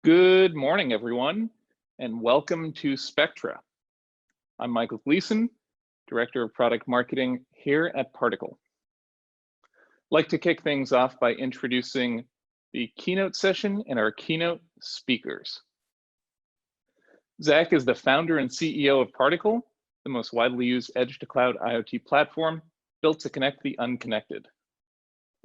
Good morning, everyone, and welcome to Spectra. I'm Michael Gleason, Director of Product Marketing here at Particle. I'd like to kick things off by introducing the keynote session and our keynote speakers. Zach is the founder and CEO of Particle, the most widely used edge-to-cloud IoT platform built to connect the unconnected.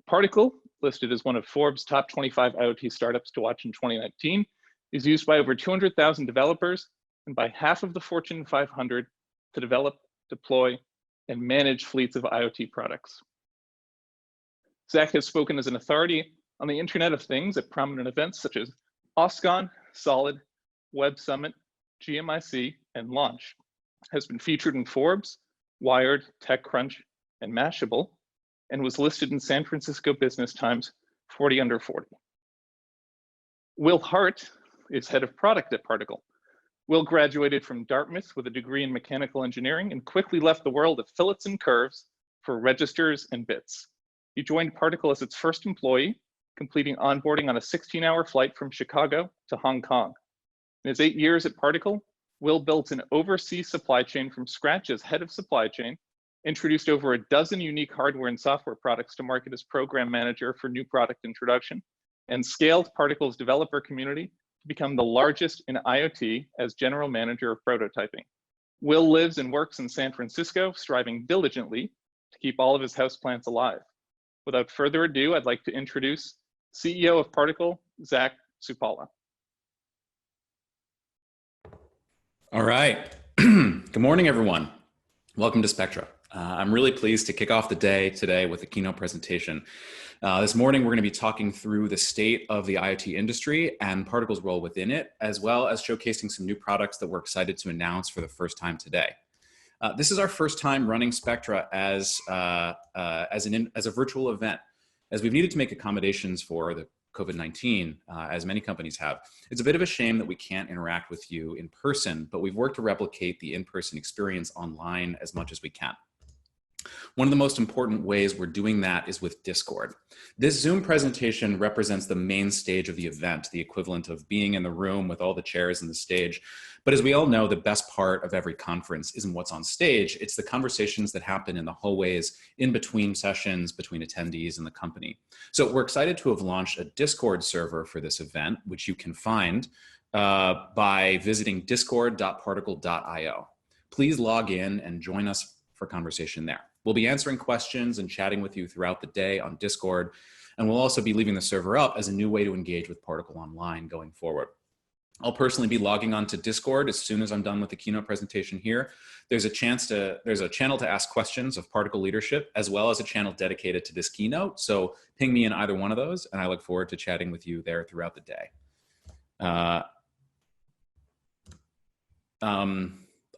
Particle, listed as one of Forbes' top 25 IoT startups to watch in 2019, is used by over 200,000 developers and by half of the Fortune 500 to develop, deploy, and manage fleets of IoT products. Zach has spoken as an authority on the Internet of Things at prominent events such as OSCON, Solid, Web Summit, GMIC, and Launch, has been featured in Forbes, Wired, TechCrunch, and Mashable, and was listed in San Francisco Business Times 40 Under 40. Will Hart is head of product at Particle. Will graduated from Dartmouth with a degree in mechanical engineering and quickly left the world of fillets and curves for registers and bits. He joined Particle as its first employee, completing onboarding on a 16-hour flight from Chicago to Hong Kong. In his 8 years at Particle, Will built an overseas supply chain from scratch as head of supply chain, introduced over a dozen unique hardware and software products to market as program manager for new product introduction, and scaled Particle's developer community to become the largest in IoT as general manager of prototyping. Will lives and works in San Francisco, striving diligently to keep all of his houseplants alive. Without further ado, I'd like to introduce CEO of Particle, Zach Supalla. All right. Good morning, everyone. Welcome to Spectra. I'm really pleased to kick off the day today with a keynote presentation. This morning, we're going to be talking through the state of the IoT industry and Particle's role within it, as well as showcasing some new products that we're excited to announce for the first time today. This is our first time running Spectra as a virtual event, as we've needed to make accommodations for the COVID-19, as many companies have. It's a bit of a shame that we can't interact with you in person, but we've worked to replicate the in-person experience online as much as we can. One of the most important ways we're doing that is with Discord. This Zoom presentation represents the main stage of the event, the equivalent of being in the room with all the chairs and the stage. But as we all know, the best part of every conference isn't what's on stage, it's the conversations that happen in the hallways, in between sessions, between attendees and the company. So we're excited to have launched a Discord server for this event, which you can find by visiting discord.particle.io. Please log in and join us for conversation there. We'll be answering questions and chatting with you throughout the day on Discord, and we'll also be leaving the server up as a new way to engage with Particle online going forward. I'll personally be logging on to Discord as soon as I'm done with the keynote presentation here. There's a channel to ask questions of Particle leadership, as well as a channel dedicated to this keynote. So ping me in either one of those, and I look forward to chatting with you there throughout the day.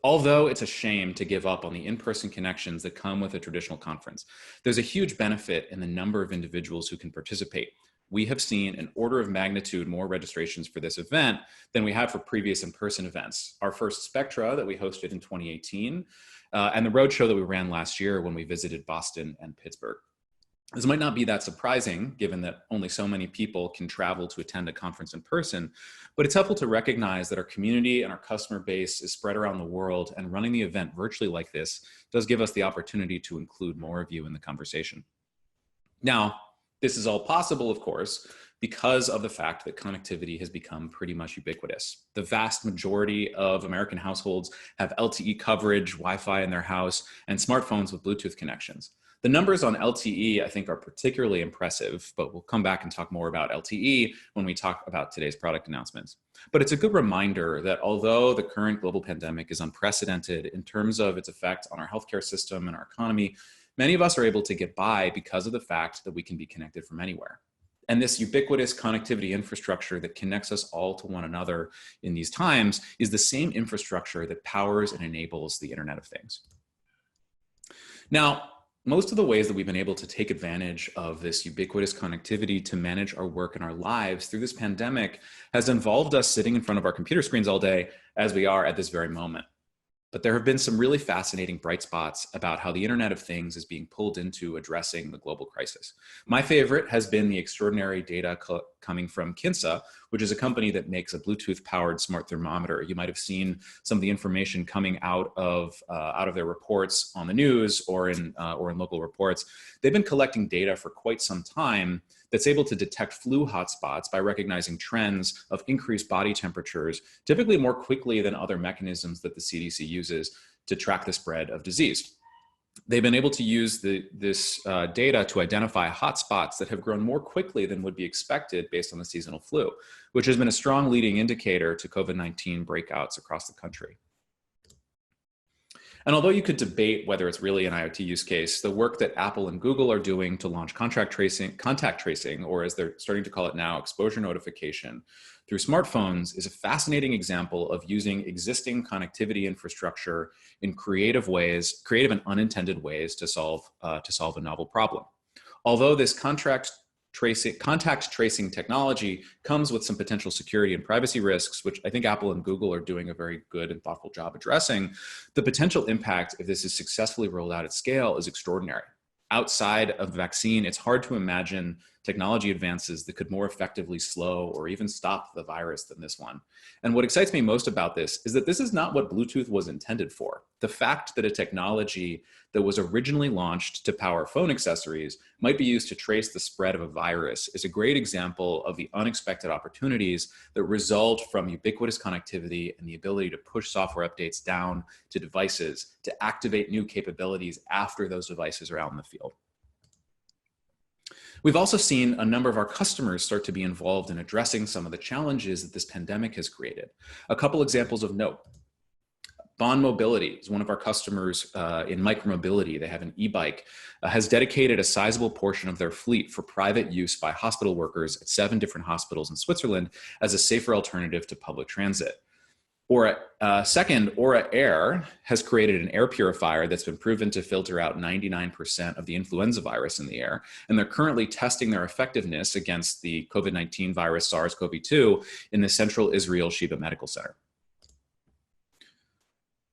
Although it's a shame to give up on the in-person connections that come with a traditional conference, there's a huge benefit in the number of individuals who can participate. We have seen an order of magnitude more registrations for this event than we have for previous in-person events. Our first Spectra that we hosted in 2018, and the roadshow that we ran last year when we visited Boston and Pittsburgh. This might not be that surprising, given that only so many people can travel to attend a conference in person, but it's helpful to recognize that our community and our customer base is spread around the world, and running the event virtually like this does give us the opportunity to include more of you in the conversation. Now, this is all possible, of course, because of the fact that connectivity has become pretty much ubiquitous. The vast majority of American households have LTE coverage, Wi-Fi in their house, and smartphones with Bluetooth connections. The numbers on LTE, I think, are particularly impressive, but we'll come back and talk more about LTE when we talk about today's product announcements. But it's a good reminder that although the current global pandemic is unprecedented in terms of its effect on our healthcare system and our economy, many of us are able to get by because of the fact that we can be connected from anywhere. And this ubiquitous connectivity infrastructure that connects us all to one another in these times is the same infrastructure that powers and enables the Internet of Things. Now, most of the ways that we've been able to take advantage of this ubiquitous connectivity to manage our work and our lives through this pandemic has involved us sitting in front of our computer screens all day, as we are at this very moment. But there have been some really fascinating bright spots about how the Internet of Things is being pulled into addressing the global crisis. My favorite has been the extraordinary data coming from Kinsa, which is a company that makes a Bluetooth-powered smart thermometer. You might have seen some of the information coming out of their reports on the news or in local reports. They've been collecting data for quite some time that's able to detect flu hotspots by recognizing trends of increased body temperatures, typically more quickly than other mechanisms that the CDC uses to track the spread of disease. They've been able to use this data to identify hotspots that have grown more quickly than would be expected based on the seasonal flu, which has been a strong leading indicator to COVID-19 breakouts across the country. And although you could debate whether it's really an IoT use case, the work that Apple and Google are doing to launch contact tracing, or as they're starting to call it now, exposure notification through smartphones, is a fascinating example of using existing connectivity infrastructure in creative and unintended ways to solve a novel problem. Although this contact tracing technology comes with some potential security and privacy risks, which I think Apple and Google are doing a very good and thoughtful job addressing, the potential impact, if this is successfully rolled out at scale, is extraordinary. Outside of vaccine, it's hard to imagine technology advances that could more effectively slow or even stop the virus than this one. And what excites me most about this is that this is not what Bluetooth was intended for. The fact that a technology that was originally launched to power phone accessories might be used to trace the spread of a virus is a great example of the unexpected opportunities that result from ubiquitous connectivity and the ability to push software updates down to devices to activate new capabilities after those devices are out in the field. We've also seen a number of our customers start to be involved in addressing some of the challenges that this pandemic has created. A couple examples of note. Bond Mobility is one of our customers in micromobility. They have an e-bike, has dedicated a sizable portion of their fleet for private use by hospital workers at 7 different hospitals in Switzerland as a safer alternative to public transit. Second, Aura Air has created an air purifier that's been proven to filter out 99% of the influenza virus in the air. And they're currently testing their effectiveness against the COVID-19 virus SARS-CoV-2 in the Central Israel Sheba Medical Center.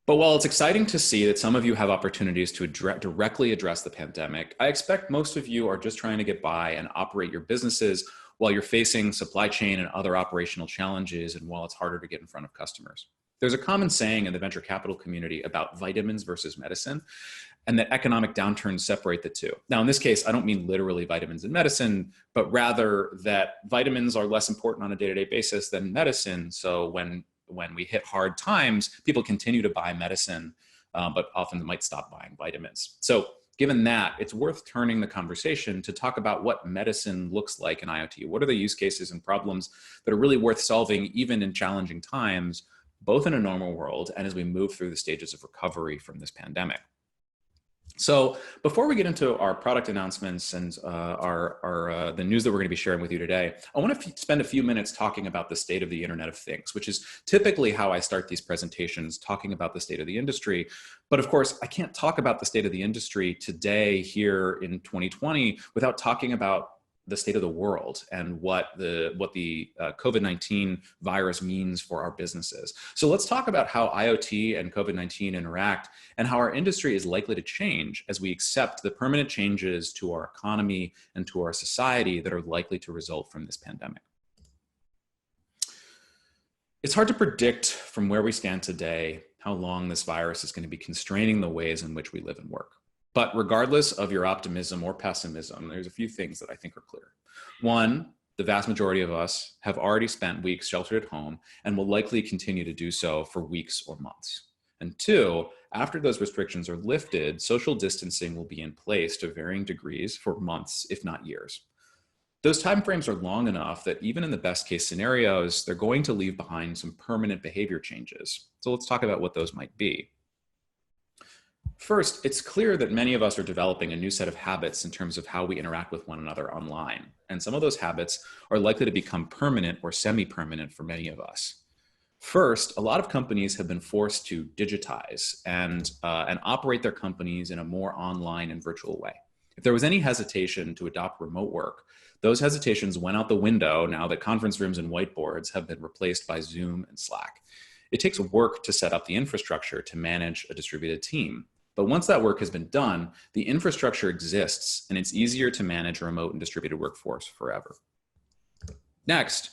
But while it's exciting to see that some of you have opportunities to directly address the pandemic, I expect most of you are just trying to get by and operate your businesses while you're facing supply chain and other operational challenges and while it's harder to get in front of customers. There's a common saying in the venture capital community about vitamins versus medicine, and that economic downturns separate the two. Now, in this case, I don't mean literally vitamins and medicine, but rather that vitamins are less important on a day-to-day basis than medicine. So when we hit hard times, people continue to buy medicine, but often might stop buying vitamins. So given that, it's worth turning the conversation to talk about what medicine looks like in IoT. What are the use cases and problems that are really worth solving even in challenging times, both in a normal world and as we move through the stages of recovery from this pandemic? So before we get into our product announcements and the news that we're going to be sharing with you today, I want to spend a few minutes talking about the state of the Internet of Things, which is typically how I start these presentations, talking about the state of the industry. But of course, I can't talk about the state of the industry today here in 2020 without talking about the state of the world and what the COVID-19 virus means for our businesses. So let's talk about how IoT and COVID-19 interact and how our industry is likely to change as we accept the permanent changes to our economy and to our society that are likely to result from this pandemic. It's hard to predict from where we stand today how long this virus is going to be constraining the ways in which we live and work. But regardless of your optimism or pessimism, there's a few things that I think are clear. One, the vast majority of us have already spent weeks sheltered at home and will likely continue to do so for weeks or months. And two, after those restrictions are lifted, social distancing will be in place to varying degrees for months, if not years. Those timeframes are long enough that even in the best case scenarios, they're going to leave behind some permanent behavior changes. So let's talk about what those might be. First, it's clear that many of us are developing a new set of habits in terms of how we interact with one another online. And some of those habits are likely to become permanent or semi-permanent for many of us. First, a lot of companies have been forced to digitize and operate their companies in a more online and virtual way. If there was any hesitation to adopt remote work, those hesitations went out the window now that conference rooms and whiteboards have been replaced by Zoom and Slack. It takes work to set up the infrastructure to manage a distributed team. But once that work has been done, the infrastructure exists and it's easier to manage a remote and distributed workforce forever. Next,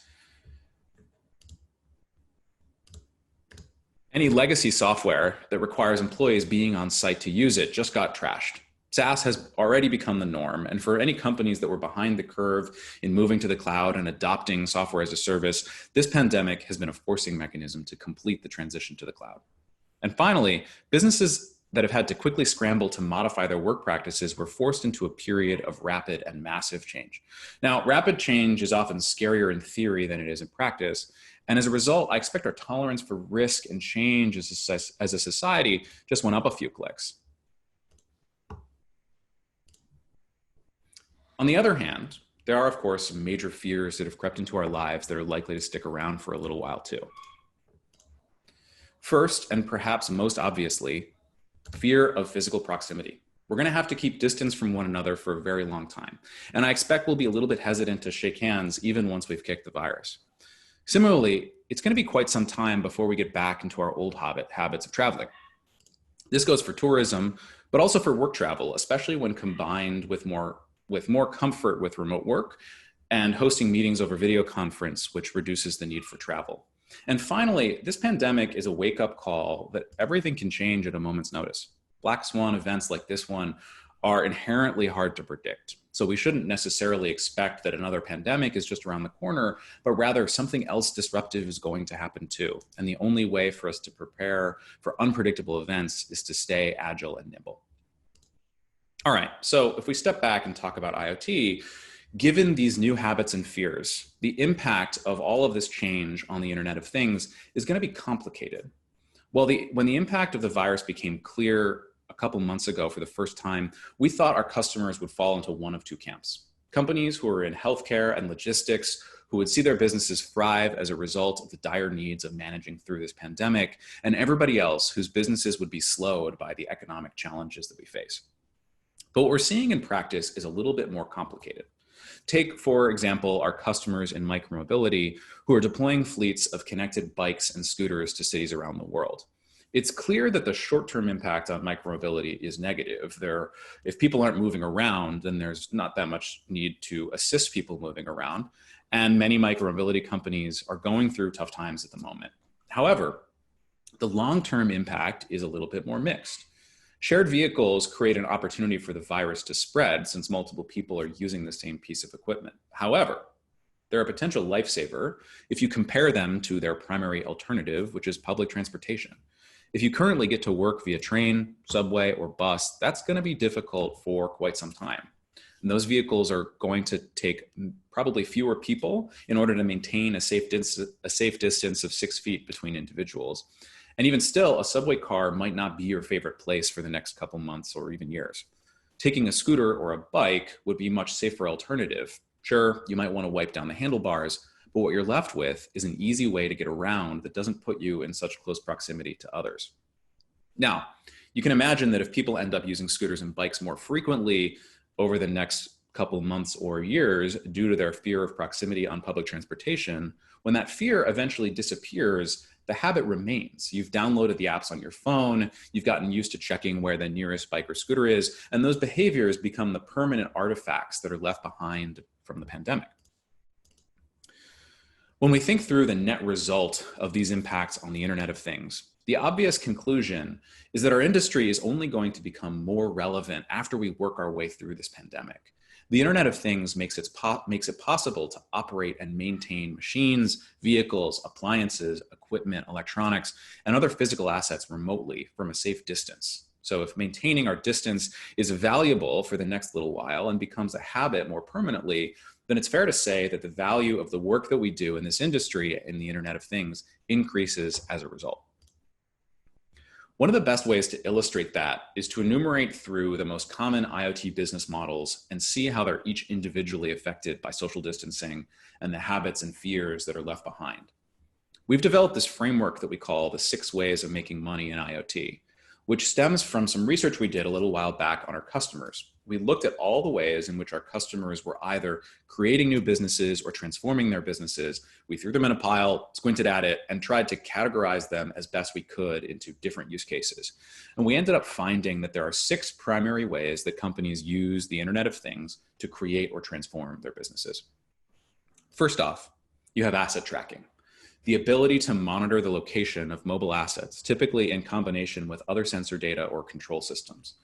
any legacy software that requires employees being on site to use it just got trashed. SaaS has already become the norm, and for any companies that were behind the curve in moving to the cloud and adopting software as a service, this pandemic has been a forcing mechanism to complete the transition to the cloud. And finally, businesses that have had to quickly scramble to modify their work practices were forced into a period of rapid and massive change. Now, rapid change is often scarier in theory than it is in practice. And as a result, I expect our tolerance for risk and change as a society just went up a few clicks. On the other hand, there are, of course, some major fears that have crept into our lives that are likely to stick around for a little while too. First, and perhaps most obviously, fear of physical proximity. We're going to have to keep distance from one another for a very long time. And I expect we'll be a little bit hesitant to shake hands even once we've kicked the virus. Similarly, it's going to be quite some time before we get back into our old habits of traveling. This goes for tourism, but also for work travel, especially when combined with more comfort with remote work and hosting meetings over video conference, which reduces the need for travel. And finally, this pandemic is a wake-up call that everything can change at a moment's notice. Black swan events like this one are inherently hard to predict. So we shouldn't necessarily expect that another pandemic is just around the corner, but rather something else disruptive is going to happen too. And the only way for us to prepare for unpredictable events is to stay agile and nimble. All right, so if we step back and talk about IoT, given these new habits and fears, the impact of all of this change on the Internet of Things is going to be complicated. Well, when the impact of the virus became clear a couple months ago for the first time, we thought our customers would fall into one of two camps. Companies who are in healthcare and logistics who would see their businesses thrive as a result of the dire needs of managing through this pandemic, and everybody else whose businesses would be slowed by the economic challenges that we face. But what we're seeing in practice is a little bit more complicated. Take, for example, our customers in micromobility who are deploying fleets of connected bikes and scooters to cities around the world. It's clear that the short-term impact on micromobility is negative. If people aren't moving around, then there's not that much need to assist people moving around. And many micromobility companies are going through tough times at the moment. However, the long-term impact is a little bit more mixed. Shared vehicles create an opportunity for the virus to spread since multiple people are using the same piece of equipment. However, they're a potential lifesaver if you compare them to their primary alternative, which is public transportation. If you currently get to work via train, subway, or bus, that's going to be difficult for quite some time. And those vehicles are going to take probably fewer people in order to maintain a safe distance of 6 feet between individuals. And even still, a subway car might not be your favorite place for the next couple months or even years. Taking a scooter or a bike would be a much safer alternative. Sure, you might want to wipe down the handlebars, but what you're left with is an easy way to get around that doesn't put you in such close proximity to others. Now, you can imagine that if people end up using scooters and bikes more frequently over the next couple months or years due to their fear of proximity on public transportation, when that fear eventually disappears, the habit remains. You've downloaded the apps on your phone, you've gotten used to checking where the nearest bike or scooter is, and those behaviors become the permanent artifacts that are left behind from the pandemic. When we think through the net result of these impacts on the Internet of Things, the obvious conclusion is that our industry is only going to become more relevant after we work our way through this pandemic. The Internet of Things makes it possible to operate and maintain machines, vehicles, appliances, equipment, electronics, and other physical assets remotely from a safe distance. So if maintaining our distance is valuable for the next little while and becomes a habit more permanently, then it's fair to say that the value of the work that we do in this industry in the Internet of Things increases as a result. One of the best ways to illustrate that is to enumerate through the most common IoT business models and see how they're each individually affected by social distancing and the habits and fears that are left behind. We've developed this framework that we call the 6 ways of making money in IoT, which stems from some research we did a little while back on our customers. We looked at all the ways in which our customers were either creating new businesses or transforming their businesses. We threw them in a pile, squinted at it, and tried to categorize them as best we could into different use cases. And we ended up finding that there are 6 primary ways that companies use the Internet of Things to create or transform their businesses. First off, you have asset tracking. The ability to monitor the location of mobile assets, typically in combination with other sensor data or control systems.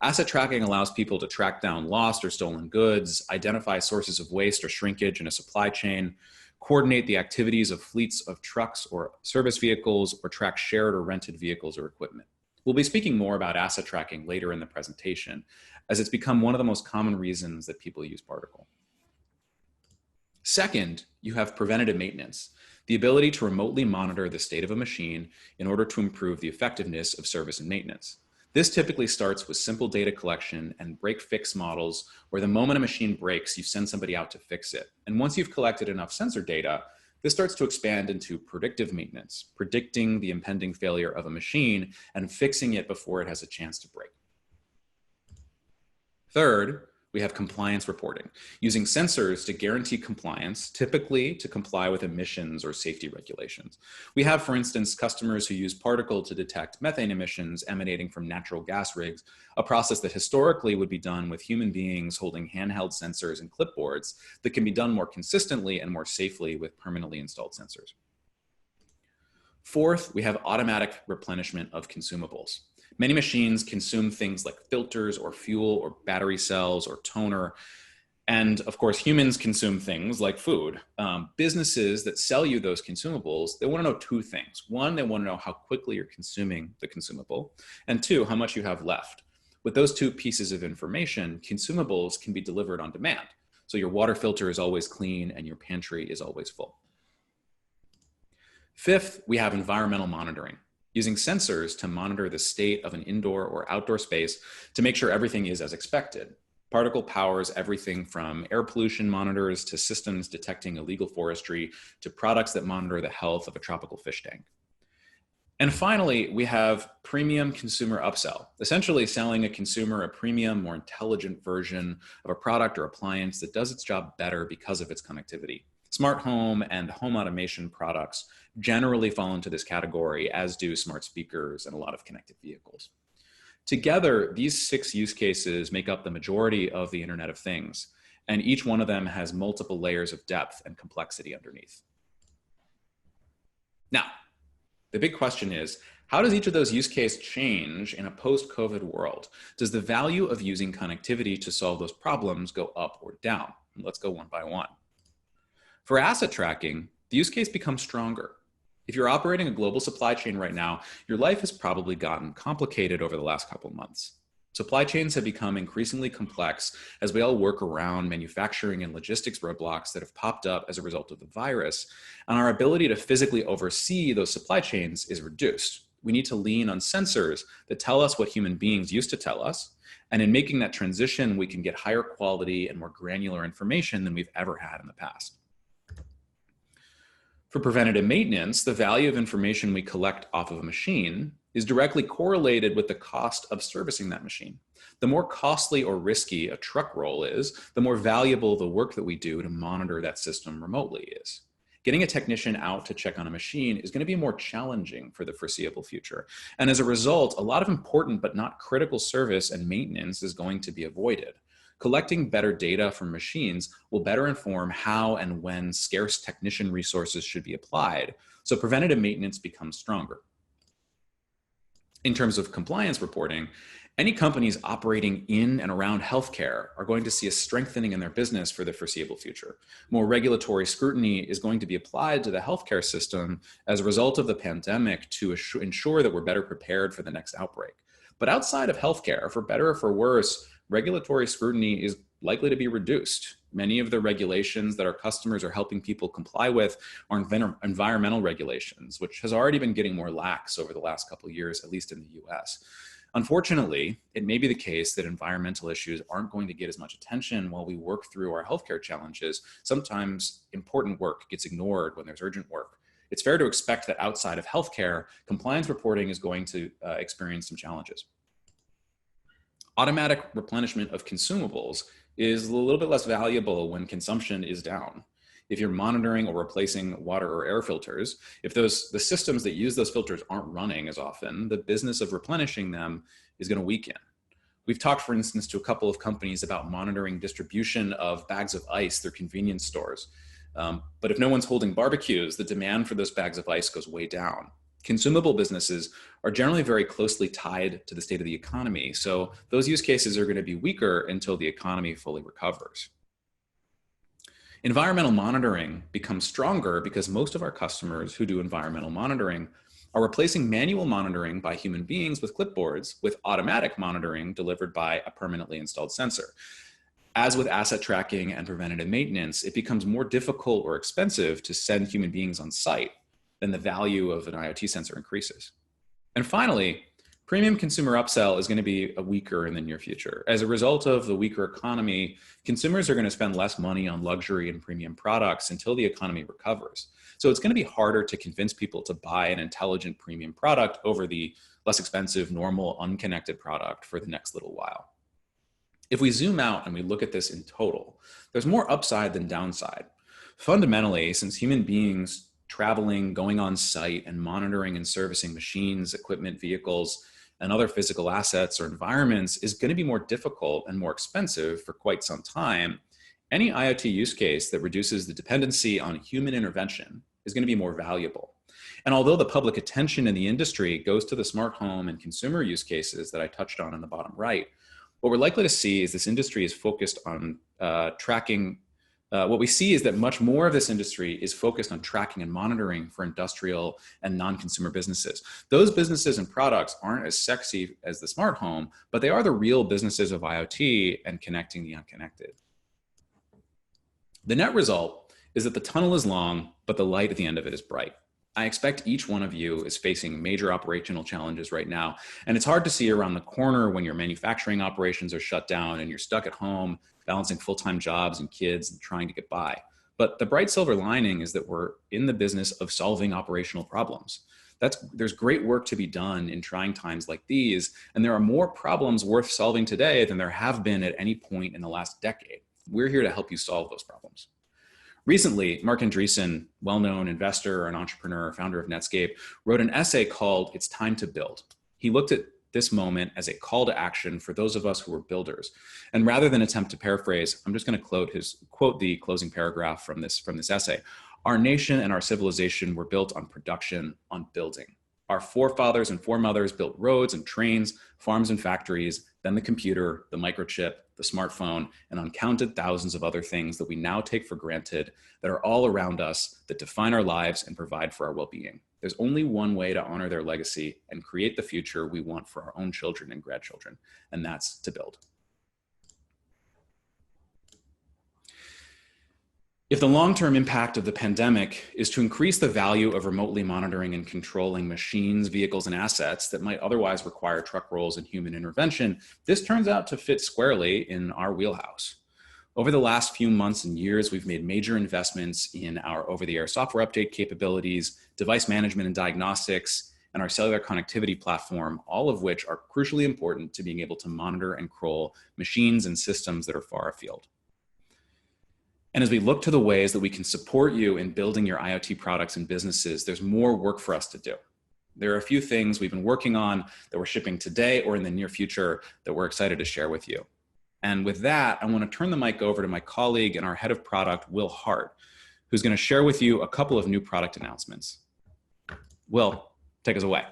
Asset tracking allows people to track down lost or stolen goods, identify sources of waste or shrinkage in a supply chain, coordinate the activities of fleets of trucks or service vehicles, or track shared or rented vehicles or equipment. We'll be speaking more about asset tracking later in the presentation, as it's become one of the most common reasons that people use Particle. Second, you have preventative maintenance, the ability to remotely monitor the state of a machine in order to improve the effectiveness of service and maintenance. This typically starts with simple data collection and break-fix models, where the moment a machine breaks, you send somebody out to fix it. And once you've collected enough sensor data, this starts to expand into predictive maintenance, predicting the impending failure of a machine and fixing it before it has a chance to break. Third, we have compliance reporting, using sensors to guarantee compliance, typically to comply with emissions or safety regulations. We have, for instance, customers who use Particle to detect methane emissions emanating from natural gas rigs, a process that historically would be done with human beings holding handheld sensors and clipboards that can be done more consistently and more safely with permanently installed sensors. Fourth, we have automatic replenishment of consumables. Many machines consume things like filters or fuel or battery cells or toner. And of course, humans consume things like food. Businesses that sell you those consumables, they want to know 2 things. 1, they want to know how quickly you're consuming the consumable. And 2, how much you have left. With those 2 pieces of information, consumables can be delivered on demand. So your water filter is always clean and your pantry is always full. Fifth, we have environmental monitoring, using sensors to monitor the state of an indoor or outdoor space to make sure everything is as expected. Particle powers everything from air pollution monitors to systems detecting illegal forestry to products that monitor the health of a tropical fish tank. And finally, we have premium consumer upsell, essentially selling a consumer a premium, more intelligent version of a product or appliance that does its job better because of its connectivity. Smart home and home automation products generally fall into this category, as do smart speakers and a lot of connected vehicles. Together, these 6 use cases make up the majority of the Internet of Things, and each one of them has multiple layers of depth and complexity underneath. Now, the big question is, how does each of those use cases change in a post-COVID world? Does the value of using connectivity to solve those problems go up or down? Let's go one by one. For asset tracking, the use case becomes stronger. If you're operating a global supply chain right now, your life has probably gotten complicated over the last couple of months. Supply chains have become increasingly complex as we all work around manufacturing and logistics roadblocks that have popped up as a result of the virus, and our ability to physically oversee those supply chains is reduced. We need to lean on sensors that tell us what human beings used to tell us, and in making that transition, we can get higher quality and more granular information than we've ever had in the past. For preventative maintenance, the value of information we collect off of a machine is directly correlated with the cost of servicing that machine. The more costly or risky a truck roll is, the more valuable the work that we do to monitor that system remotely is. Getting a technician out to check on a machine is going to be more challenging for the foreseeable future. And as a result, a lot of important but not critical service and maintenance is going to be avoided. Collecting better data from machines will better inform how and when scarce technician resources should be applied, so preventative maintenance becomes stronger. In terms of compliance reporting, any companies operating in and around healthcare are going to see a strengthening in their business for the foreseeable future. More regulatory scrutiny is going to be applied to the healthcare system as a result of the pandemic to ensure that we're better prepared for the next outbreak. But outside of healthcare, for better or for worse, regulatory scrutiny is likely to be reduced. Many of the regulations that our customers are helping people comply with are environmental regulations, which has already been getting more lax over the last couple of years, at least in the US. Unfortunately, it may be the case that environmental issues aren't going to get as much attention while we work through our healthcare challenges. Sometimes important work gets ignored when there's urgent work. It's fair to expect that outside of healthcare, compliance reporting is going to experience some challenges. Automatic replenishment of consumables is a little bit less valuable when consumption is down. If you're monitoring or replacing water or air filters, if the systems that use those filters aren't running as often, the business of replenishing them is going to weaken. We've talked, for instance, to a couple of companies about monitoring distribution of bags of ice through convenience stores. But if no one's holding barbecues, the demand for those bags of ice goes way down. Consumable businesses are generally very closely tied to the state of the economy. So those use cases are going to be weaker until the economy fully recovers. Environmental monitoring becomes stronger because most of our customers who do environmental monitoring are replacing manual monitoring by human beings with clipboards with automatic monitoring delivered by a permanently installed sensor. As with asset tracking and preventative maintenance, it becomes more difficult or expensive to send human beings on site than the value of an IoT sensor increases. And finally, premium consumer upsell is going to be weaker in the near future. As a result of the weaker economy, consumers are going to spend less money on luxury and premium products until the economy recovers. So it's going to be harder to convince people to buy an intelligent premium product over the less expensive, normal, unconnected product for the next little while. If we zoom out and we look at this in total, there's more upside than downside. Fundamentally, since human beings traveling, going on site, and monitoring and servicing machines, equipment, vehicles, and other physical assets or environments is going to be more difficult and more expensive for quite some time, any IoT use case that reduces the dependency on human intervention is going to be more valuable. And although the public attention in the industry goes to the smart home and consumer use cases that I touched on in the bottom right, what we're likely to see is this industry is focused on what we see is that much more of this industry is focused on tracking and monitoring for industrial and non-consumer businesses. Those businesses and products aren't as sexy as the smart home, but they are the real businesses of IoT and connecting the unconnected. The net result is that the tunnel is long, but the light at the end of it is bright. I expect each one of you is facing major operational challenges right now, and it's hard to see around the corner when your manufacturing operations are shut down and you're stuck at home balancing full-time jobs and kids and trying to get by. But the bright silver lining is that we're in the business of solving operational problems. There's great work to be done in trying times like these, and there are more problems worth solving today than there have been at any point in the last decade. We're here to help you solve those problems. Recently, Mark Andreessen, well-known investor and entrepreneur, founder of Netscape, wrote an essay called "It's Time to Build." He looked at this moment as a call to action for those of us who are builders. And rather than attempt to paraphrase, I'm just going to quote the closing paragraph from this essay. Our nation and our civilization were built on production, on building. Our forefathers and foremothers built roads and trains, farms and factories, then the computer, the microchip, the smartphone, and uncounted thousands of other things that we now take for granted that are all around us, that define our lives and provide for our well-being. There's only one way to honor their legacy and create the future we want for our own children and grandchildren, and that's to build. If the long-term impact of the pandemic is to increase the value of remotely monitoring and controlling machines, vehicles, and assets that might otherwise require truck rolls and human intervention, this turns out to fit squarely in our wheelhouse. Over the last few months and years, we've made major investments in our over-the-air software update capabilities, device management and diagnostics, and our cellular connectivity platform, all of which are crucially important to being able to monitor and control machines and systems that are far afield. And as we look to the ways that we can support you in building your IoT products and businesses, there's more work for us to do. There are a few things we've been working on that we're shipping today or in the near future that we're excited to share with you. And with that, I want to turn the mic over to my colleague and our head of product, Will Hart, who's going to share with you a couple of new product announcements. Will, take us away.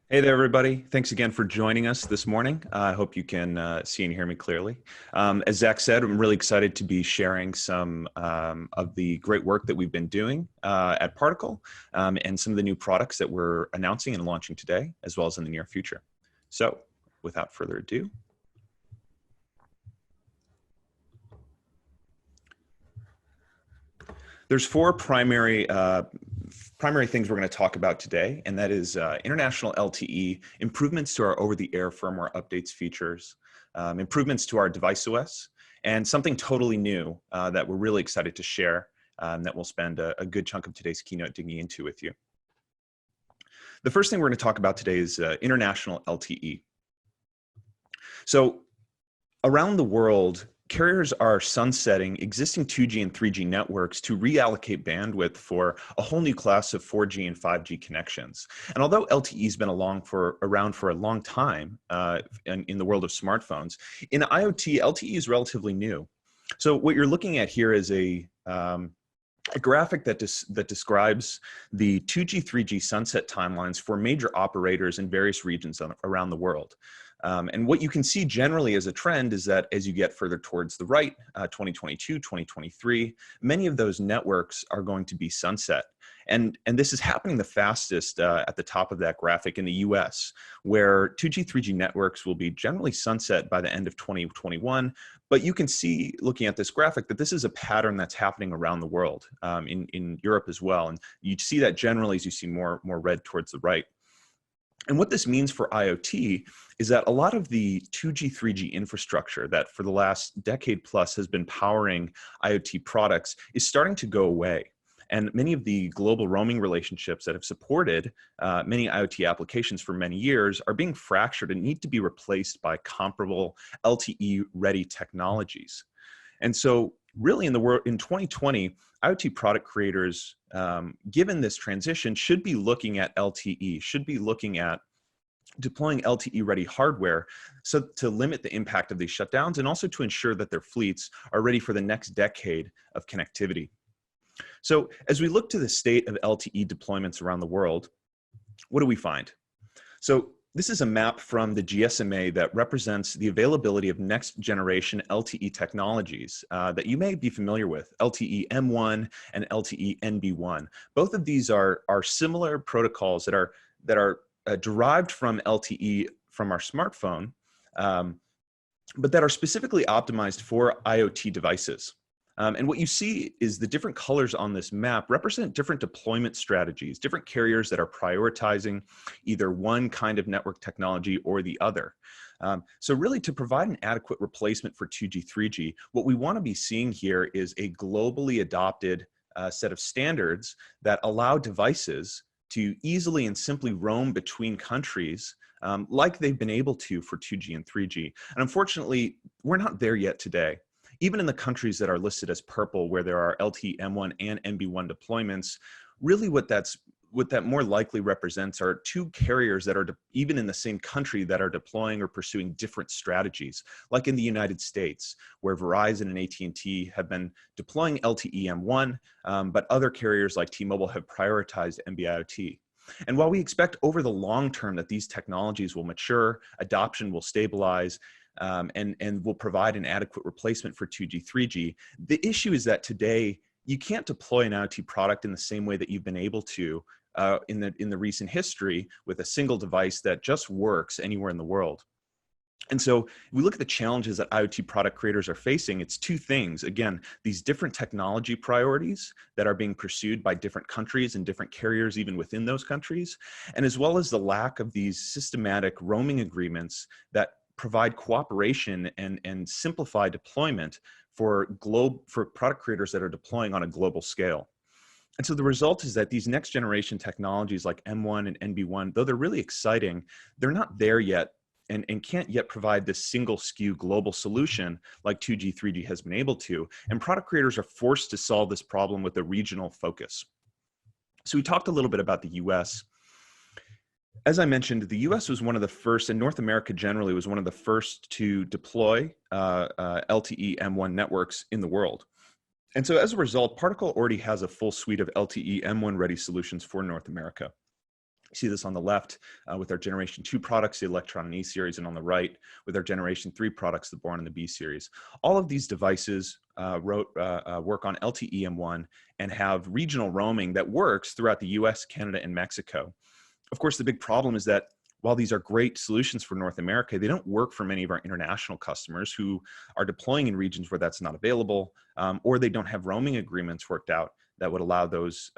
Hey there, everybody. Thanks again for joining us this morning. I hope you can see and hear me clearly. As Zach said, I'm really excited to be sharing some of the great work that we've been doing at Particle and some of the new products that we're announcing and launching today, as well as in the near future. So without further ado, there's four primary things we're going to talk about today, and that is international LTE, improvements to our over-the-air firmware updates features, improvements to our device OS, and something totally new that we're really excited to share that we'll spend a good chunk of today's keynote digging into with you. The first thing we're going to talk about today is international LTE. So around the world, carriers are sunsetting existing 2G and 3G networks to reallocate bandwidth for a whole new class of 4G and 5G connections. And although LTE has been around for a long time in the world of smartphones, in IoT, LTE is relatively new. So what you're looking at here is a graphic that describes the 2G, 3G sunset timelines for major operators in various regions around the world. And what you can see generally as a trend is that as you get further towards the right, 2022, 2023, many of those networks are going to be sunset. And this is happening the fastest at the top of that graphic in the US, where 2G, 3G networks will be generally sunset by the end of 2021. But you can see, looking at this graphic, that this is a pattern that's happening around the world, in Europe as well. And you see that generally as you see more red towards the right. And what this means for IoT is that a lot of the 2G, 3G infrastructure that for the last decade plus has been powering IoT products is starting to go away. And many of the global roaming relationships that have supported many IoT applications for many years are being fractured and need to be replaced by comparable LTE-ready technologies. And so really in 2020, IoT product creators, given this transition, should be looking at LTE, should be looking at deploying LTE-ready hardware so to limit the impact of these shutdowns and also to ensure that their fleets are ready for the next decade of connectivity. So as we look to the state of LTE deployments around the world, what do we find? So this is a map from the GSMA that represents the availability of next generation LTE technologies that you may be familiar with, LTE M1 and LTE NB1. Both of these are similar protocols that are derived from LTE from our smartphone, but that are specifically optimized for IoT devices. And what you see is the different colors on this map represent different deployment strategies, different carriers that are prioritizing either one kind of network technology or the other. So really to provide an adequate replacement for 2G, 3G, what we want to be seeing here is a globally adopted set of standards that allow devices to easily and simply roam between countries like they've been able to for 2G and 3G. And unfortunately, we're not there yet today. Even in the countries that are listed as purple, where there are LTE M1 and NB1 deployments, really what that more likely represents are two carriers that are even in the same country that are deploying or pursuing different strategies, like in the United States, where Verizon and AT&T have been deploying LTE M1, but other carriers like T-Mobile have prioritized NB-IoT. And while we expect over the long term that these technologies will mature, adoption will stabilize, and will provide an adequate replacement for 2G, 3G. The issue is that today, you can't deploy an IoT product in the same way that you've been able to in the recent history with a single device that just works anywhere in the world. And so if we look at the challenges that IoT product creators are facing, it's two things. Again, these different technology priorities that are being pursued by different countries and different carriers even within those countries, and as well as the lack of these systematic roaming agreements that provide cooperation and simplify deployment for product creators that are deploying on a global scale. And so the result is that these next generation technologies like M1 and NB1, though they're really exciting, they're not there yet and can't yet provide this single SKU global solution like 2G, 3G has been able to. And product creators are forced to solve this problem with a regional focus. So we talked a little bit about the US. As I mentioned, the US was one of the first, and North America generally was one of the first to deploy LTE M1 networks in the world. And so as a result, Particle already has a full suite of LTE M1 ready solutions for North America. You see this on the left with our Generation 2 products, the Electron and E series, and on the right with our Generation 3 products, the Born and the B series. All of these devices work on LTE M1 and have regional roaming that works throughout the US, Canada, and Mexico. Of course, the big problem is that while these are great solutions for North America, they don't work for many of our international customers who are deploying in regions where that's not available, or they don't have roaming agreements worked out that would allow those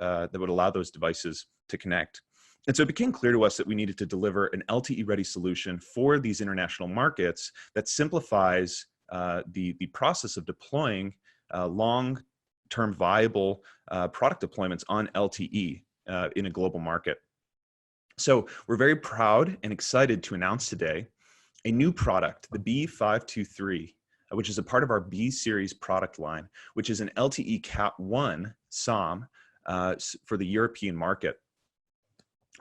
devices to connect. And so it became clear to us that we needed to deliver an LTE-ready solution for these international markets that simplifies the process of deploying long-term viable product deployments on LTE in a global market. So we're very proud and excited to announce today a new product, the B523, which is a part of our B series product line, which is an LTE Cat 1 SOM for the European market.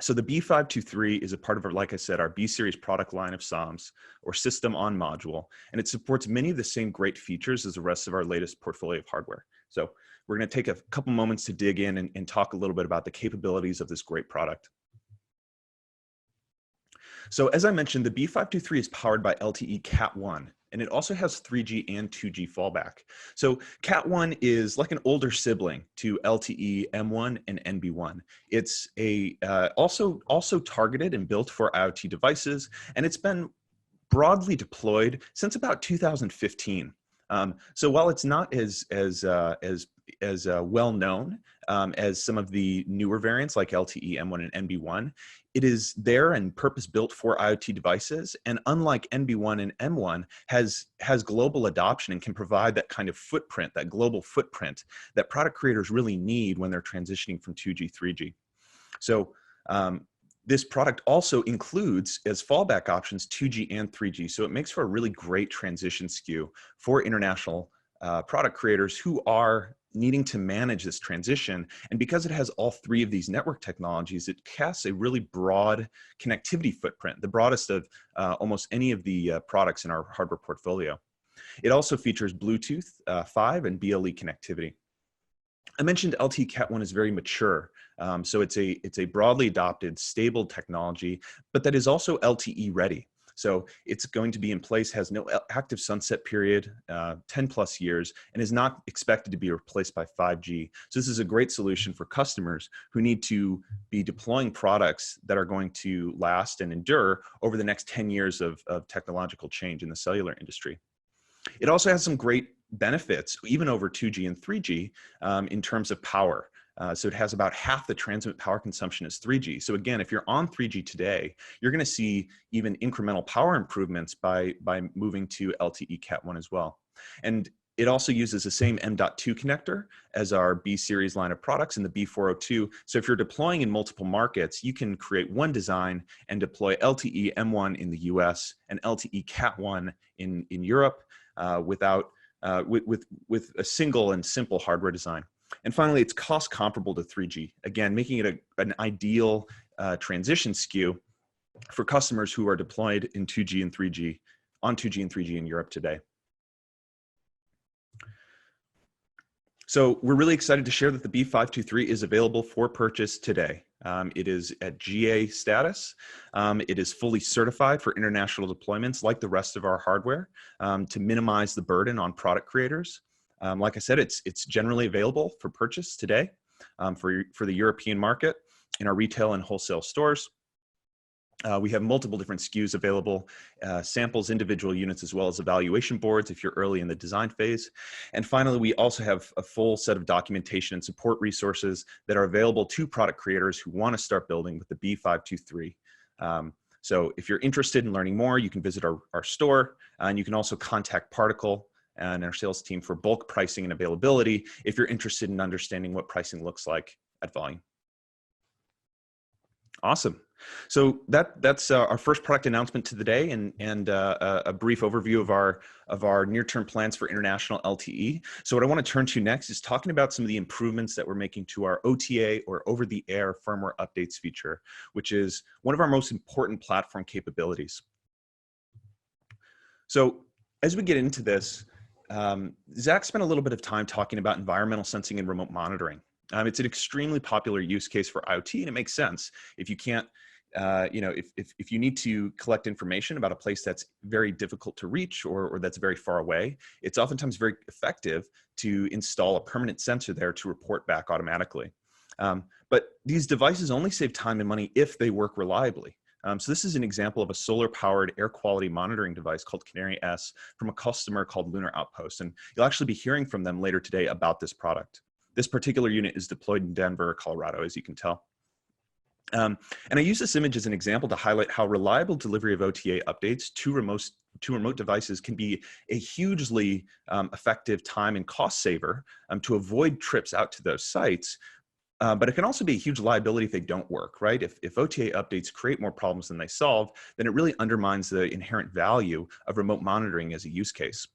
So the B523 is a part of our, like I said, our B series product line of SOMs, or system on module, and it supports many of the same great features as the rest of our latest portfolio of hardware. So we're going to take a couple moments to dig in and talk a little bit about the capabilities of this great product. So as I mentioned, the B523 is powered by LTE Cat 1, and it also has 3G and 2G fallback. So Cat 1 is like an older sibling to LTE M1 and NB1. It's also targeted and built for IoT devices, and it's been broadly deployed since about 2015. So while it's not as well known as some of the newer variants like LTE M1 and NB1, it is there and purpose built for IoT devices. And unlike NB1 and M1, has global adoption and can provide that kind of footprint, that global footprint that product creators really need when they're transitioning from 2G, 3G. So this product also includes as fallback options 2G and 3G. So it makes for a really great transition SKU for international product creators who are needing to manage this transition. And because it has all three of these network technologies, it casts a really broad connectivity footprint, the broadest of almost any of the products in our hardware portfolio. It also features Bluetooth 5 and BLE connectivity. I mentioned LTE Cat 1 is very mature. So it's a broadly adopted, stable technology, but that is also LTE ready. So it's going to be in place, has no active sunset period, 10 plus years, and is not expected to be replaced by 5G. So this is a great solution for customers who need to be deploying products that are going to last and endure over the next 10 years of technological change in the cellular industry. It also has some great benefits, even over 2G and 3G, in terms of power. So it has about half the transmit power consumption as 3G. So again, if you're on 3G today, you're going to see even incremental power improvements by moving to LTE Cat 1 as well. And it also uses the same M.2 connector as our B series line of products in the B402. So if you're deploying in multiple markets, you can create one design and deploy LTE M1 in the US and LTE Cat 1 in Europe with a single and simple hardware design. And finally, it's cost comparable to 3G, again, making it an ideal transition SKU for customers who are deployed in 2G and 3G, on 2G and 3G in Europe today. So we're really excited to share that the B523 is available for purchase today. It is at GA status. It is fully certified for international deployments like the rest of our hardware to minimize the burden on product creators. Like I said, it's generally available for purchase today for the European market in our retail and wholesale stores. We have multiple different SKUs available, samples, individual units, as well as evaluation boards if you're early in the design phase. And finally, we also have a full set of documentation and support resources that are available to product creators who want to start building with the B523. So if you're interested in learning more, you can visit our store, and you can also contact Particle and our sales team for bulk pricing and availability if you're interested in understanding what pricing looks like at volume. Awesome. So that's our first product announcement to the day, and a brief overview of our near-term plans for international LTE. So what I want to turn to next is talking about some of the improvements that we're making to our OTA, or over-the-air firmware updates feature, which is one of our most important platform capabilities. So as we get into this, Zach spent a little bit of time talking about environmental sensing and remote monitoring. It's an extremely popular use case for IoT, and it makes sense. If you can't, if you need to collect information about a place that's very difficult to reach or that's very far away, it's oftentimes very effective to install a permanent sensor there to report back automatically. But these devices only save time and money if they work reliably. So this is an example of a solar-powered air quality monitoring device called Canary S from a customer called Lunar Outpost. And you'll actually be hearing from them later today about this product. This particular unit is deployed in Denver, Colorado, as you can tell. And I use this image as an example to highlight how reliable delivery of OTA updates to remote devices can be a hugely effective time and cost saver to avoid trips out to those sites, But it can also be a huge liability if they don't work, right? If OTA updates create more problems than they solve, then it really undermines the inherent value of remote monitoring as a use case.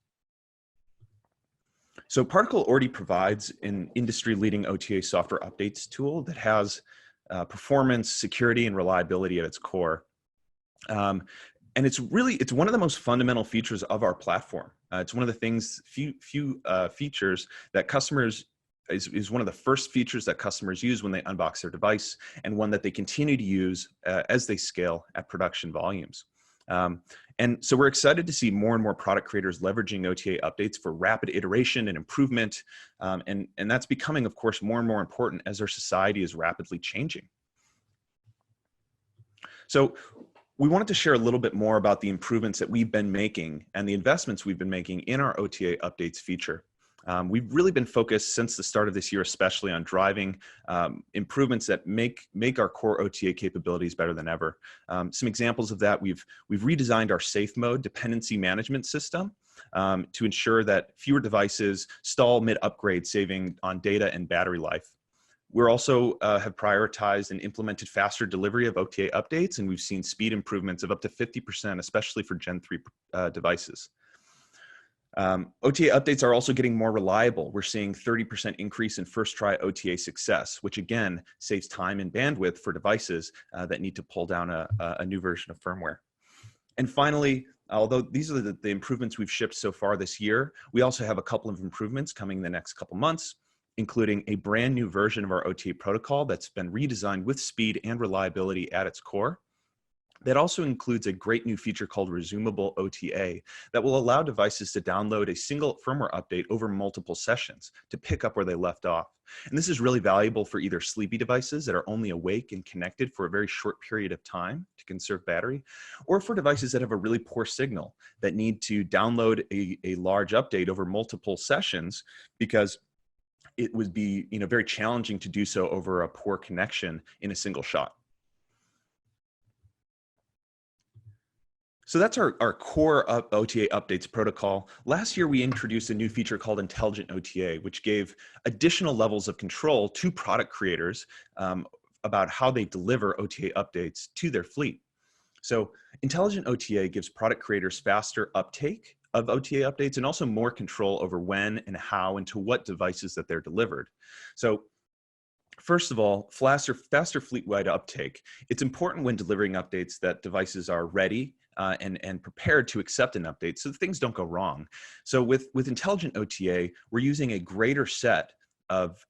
So Particle already provides an industry-leading OTA software updates tool that has performance, security, and reliability at its core. And it's one of the most fundamental features of our platform. It's one of the things, few features that customers is one of the first features that customers use when they unbox their device, and one that they continue to use as they scale at production volumes. And so we're excited to see more and more product creators leveraging OTA updates for rapid iteration and improvement. And that's becoming, of course, more and more important as our society is rapidly changing. So we wanted to share a little bit more about the improvements that we've been making and the investments we've been making in our OTA updates feature. We've really been focused since the start of this year, especially on driving improvements that make our core OTA capabilities better than ever. Some examples of that: we've redesigned our safe mode dependency management system to ensure that fewer devices stall mid-upgrade, saving on data and battery life. We're also have prioritized and implemented faster delivery of OTA updates, and we've seen speed improvements of up to 50%, especially for Gen 3 devices. OTA updates are also getting more reliable. We're seeing 30% increase in first try OTA success, which again saves time and bandwidth for devices that need to pull down a new version of firmware. And finally, although these are the improvements we've shipped so far this year, we also have a couple of improvements coming in the next couple months, including a brand new version of our OTA protocol that's been redesigned with speed and reliability at its core. That also includes a great new feature called Resumable OTA that will allow devices to download a single firmware update over multiple sessions to pick up where they left off. And this is really valuable for either sleepy devices that are only awake and connected for a very short period of time to conserve battery, or for devices that have a really poor signal that need to download a large update over multiple sessions, because it would be very challenging to do so over a poor connection in a single shot. So that's our core OTA updates protocol. Last year, we introduced a new feature called Intelligent OTA, which gave additional levels of control to product creators about how they deliver OTA updates to their fleet. So Intelligent OTA gives product creators faster uptake of OTA updates and also more control over when and how and to what devices that they're delivered. So first of all, faster fleet-wide uptake. It's important when delivering updates that devices are ready and prepared to accept an update so that things don't go wrong. So with Intelligent OTA, we're using a greater set of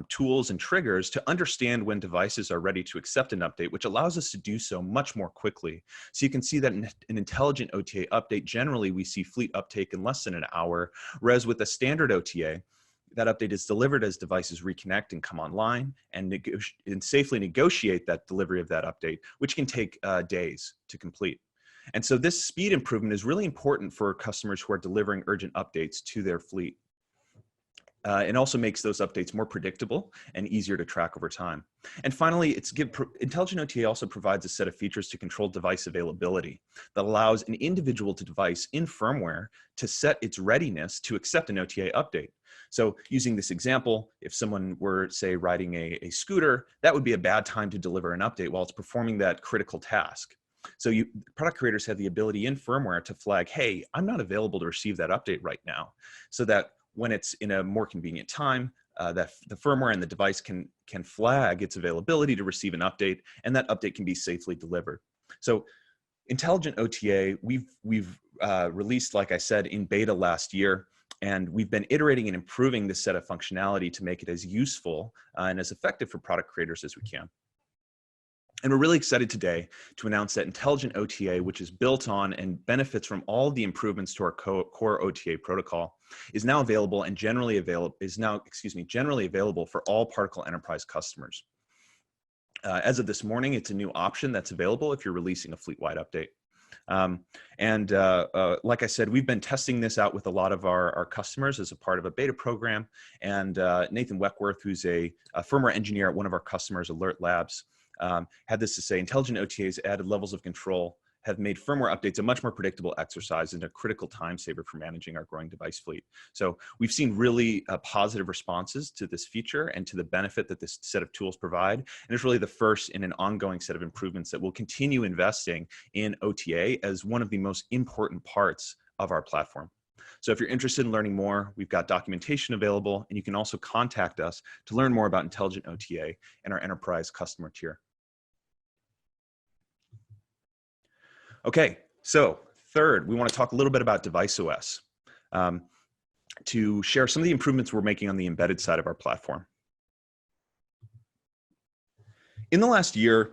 tools and triggers to understand when devices are ready to accept an update, which allows us to do so much more quickly. So you can see that in an Intelligent OTA update, generally we see fleet uptake in less than an hour, whereas with a standard OTA, that update is delivered as devices reconnect and come online and safely negotiate that delivery of that update, which can take days to complete. And so this speed improvement is really important for customers who are delivering urgent updates to their fleet. It also makes those updates more predictable and easier to track over time. And finally, Intelligent OTA also provides a set of features to control device availability that allows an individual to device in firmware to set its readiness to accept an OTA update. So using this example, if someone were, say, riding a scooter, that would be a bad time to deliver an update while it's performing that critical task. So product creators have the ability in firmware to flag, hey, I'm not available to receive that update right now, so that when it's in a more convenient time, that the firmware and the device can flag its availability to receive an update, and that update can be safely delivered. So Intelligent OTA, we've released, like I said, in beta last year, and we've been iterating and improving this set of functionality to make it as useful and as effective for product creators as we can. And we're really excited today to announce that Intelligent OTA, which is built on and benefits from all the improvements to our core OTA protocol, is now available and generally available for all Particle Enterprise customers. As of this morning, it's a new option that's available if you're releasing a fleet-wide update. Like I said, we've been testing this out with a lot of our customers as a part of a beta program. And Nathan Weckworth, who's a firmware engineer at one of our customers, Alert Labs, had this to say: Intelligent OTAs added levels of control have made firmware updates a much more predictable exercise and a critical time saver for managing our growing device fleet. So we've seen really positive responses to this feature and to the benefit that this set of tools provide. And it's really the first in an ongoing set of improvements that will continue investing in OTA as one of the most important parts of our platform. So if you're interested in learning more, we've got documentation available, and you can also contact us to learn more about intelligent OTA and our enterprise customer tier. Okay, so third, we want to talk a little bit about DeviceOS to share some of the improvements we're making on the embedded side of our platform. In the last year,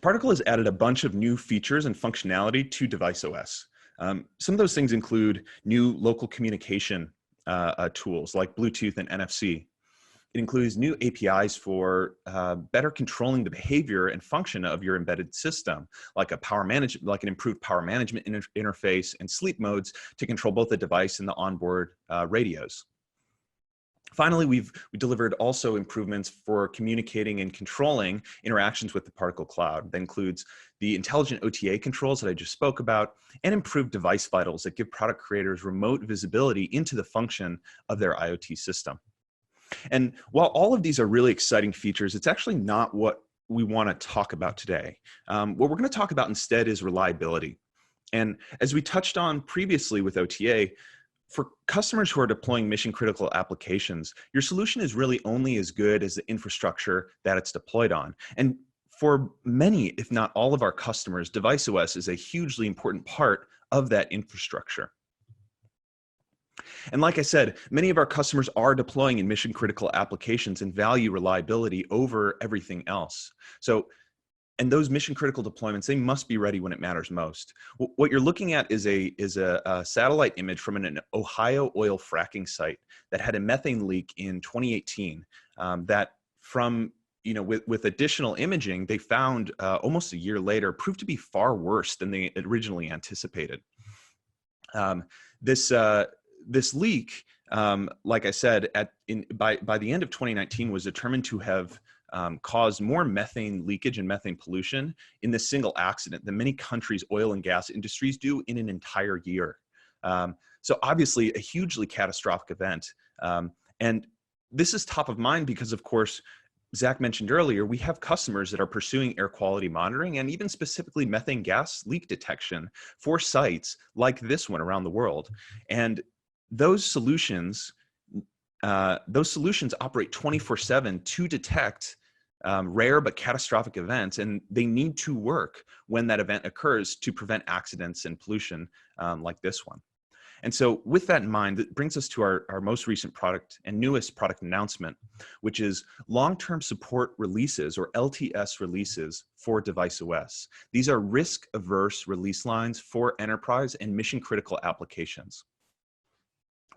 Particle has added a bunch of new features and functionality to DeviceOS. Some of those things include new local communication tools like Bluetooth and NFC. It includes new APIs for better controlling the behavior and function of your embedded system, like an improved power management interface and sleep modes to control both the device and the onboard radios. Finally, we delivered also improvements for communicating and controlling interactions with the Particle Cloud. That includes the intelligent OTA controls that I just spoke about, and improved device vitals that give product creators remote visibility into the function of their IoT system. And while all of these are really exciting features, it's actually not what we want to talk about today. What we're going to talk about instead is reliability. And as we touched on previously with OTA, for customers who are deploying mission-critical applications, your solution is really only as good as the infrastructure that it's deployed on. And for many, if not all of our customers, DeviceOS is a hugely important part of that infrastructure. And like I said, many of our customers are deploying in mission-critical applications and value reliability over everything else. And those mission-critical deployments, they must be ready when it matters most. What you're looking at is a satellite image from an Ohio oil fracking site that had a methane leak in 2018. That from, with additional imaging, they found almost a year later proved to be far worse than they originally anticipated. This leak, like I said, by the end of 2019 was determined to have caused more methane leakage and methane pollution in this single accident than many countries' oil and gas industries do in an entire year. So obviously a hugely catastrophic event. And this is top of mind because, of course, Zach mentioned earlier, we have customers that are pursuing air quality monitoring and even specifically methane gas leak detection for sites like this one around the world. And those solutions operate 24/7 to detect rare but catastrophic events, and they need to work when that event occurs to prevent accidents and pollution like this one. And so with that in mind, that brings us to our most recent product and newest product announcement, which is long-term support releases, or LTS releases, for DeviceOS. These are risk-averse release lines for enterprise and mission-critical applications.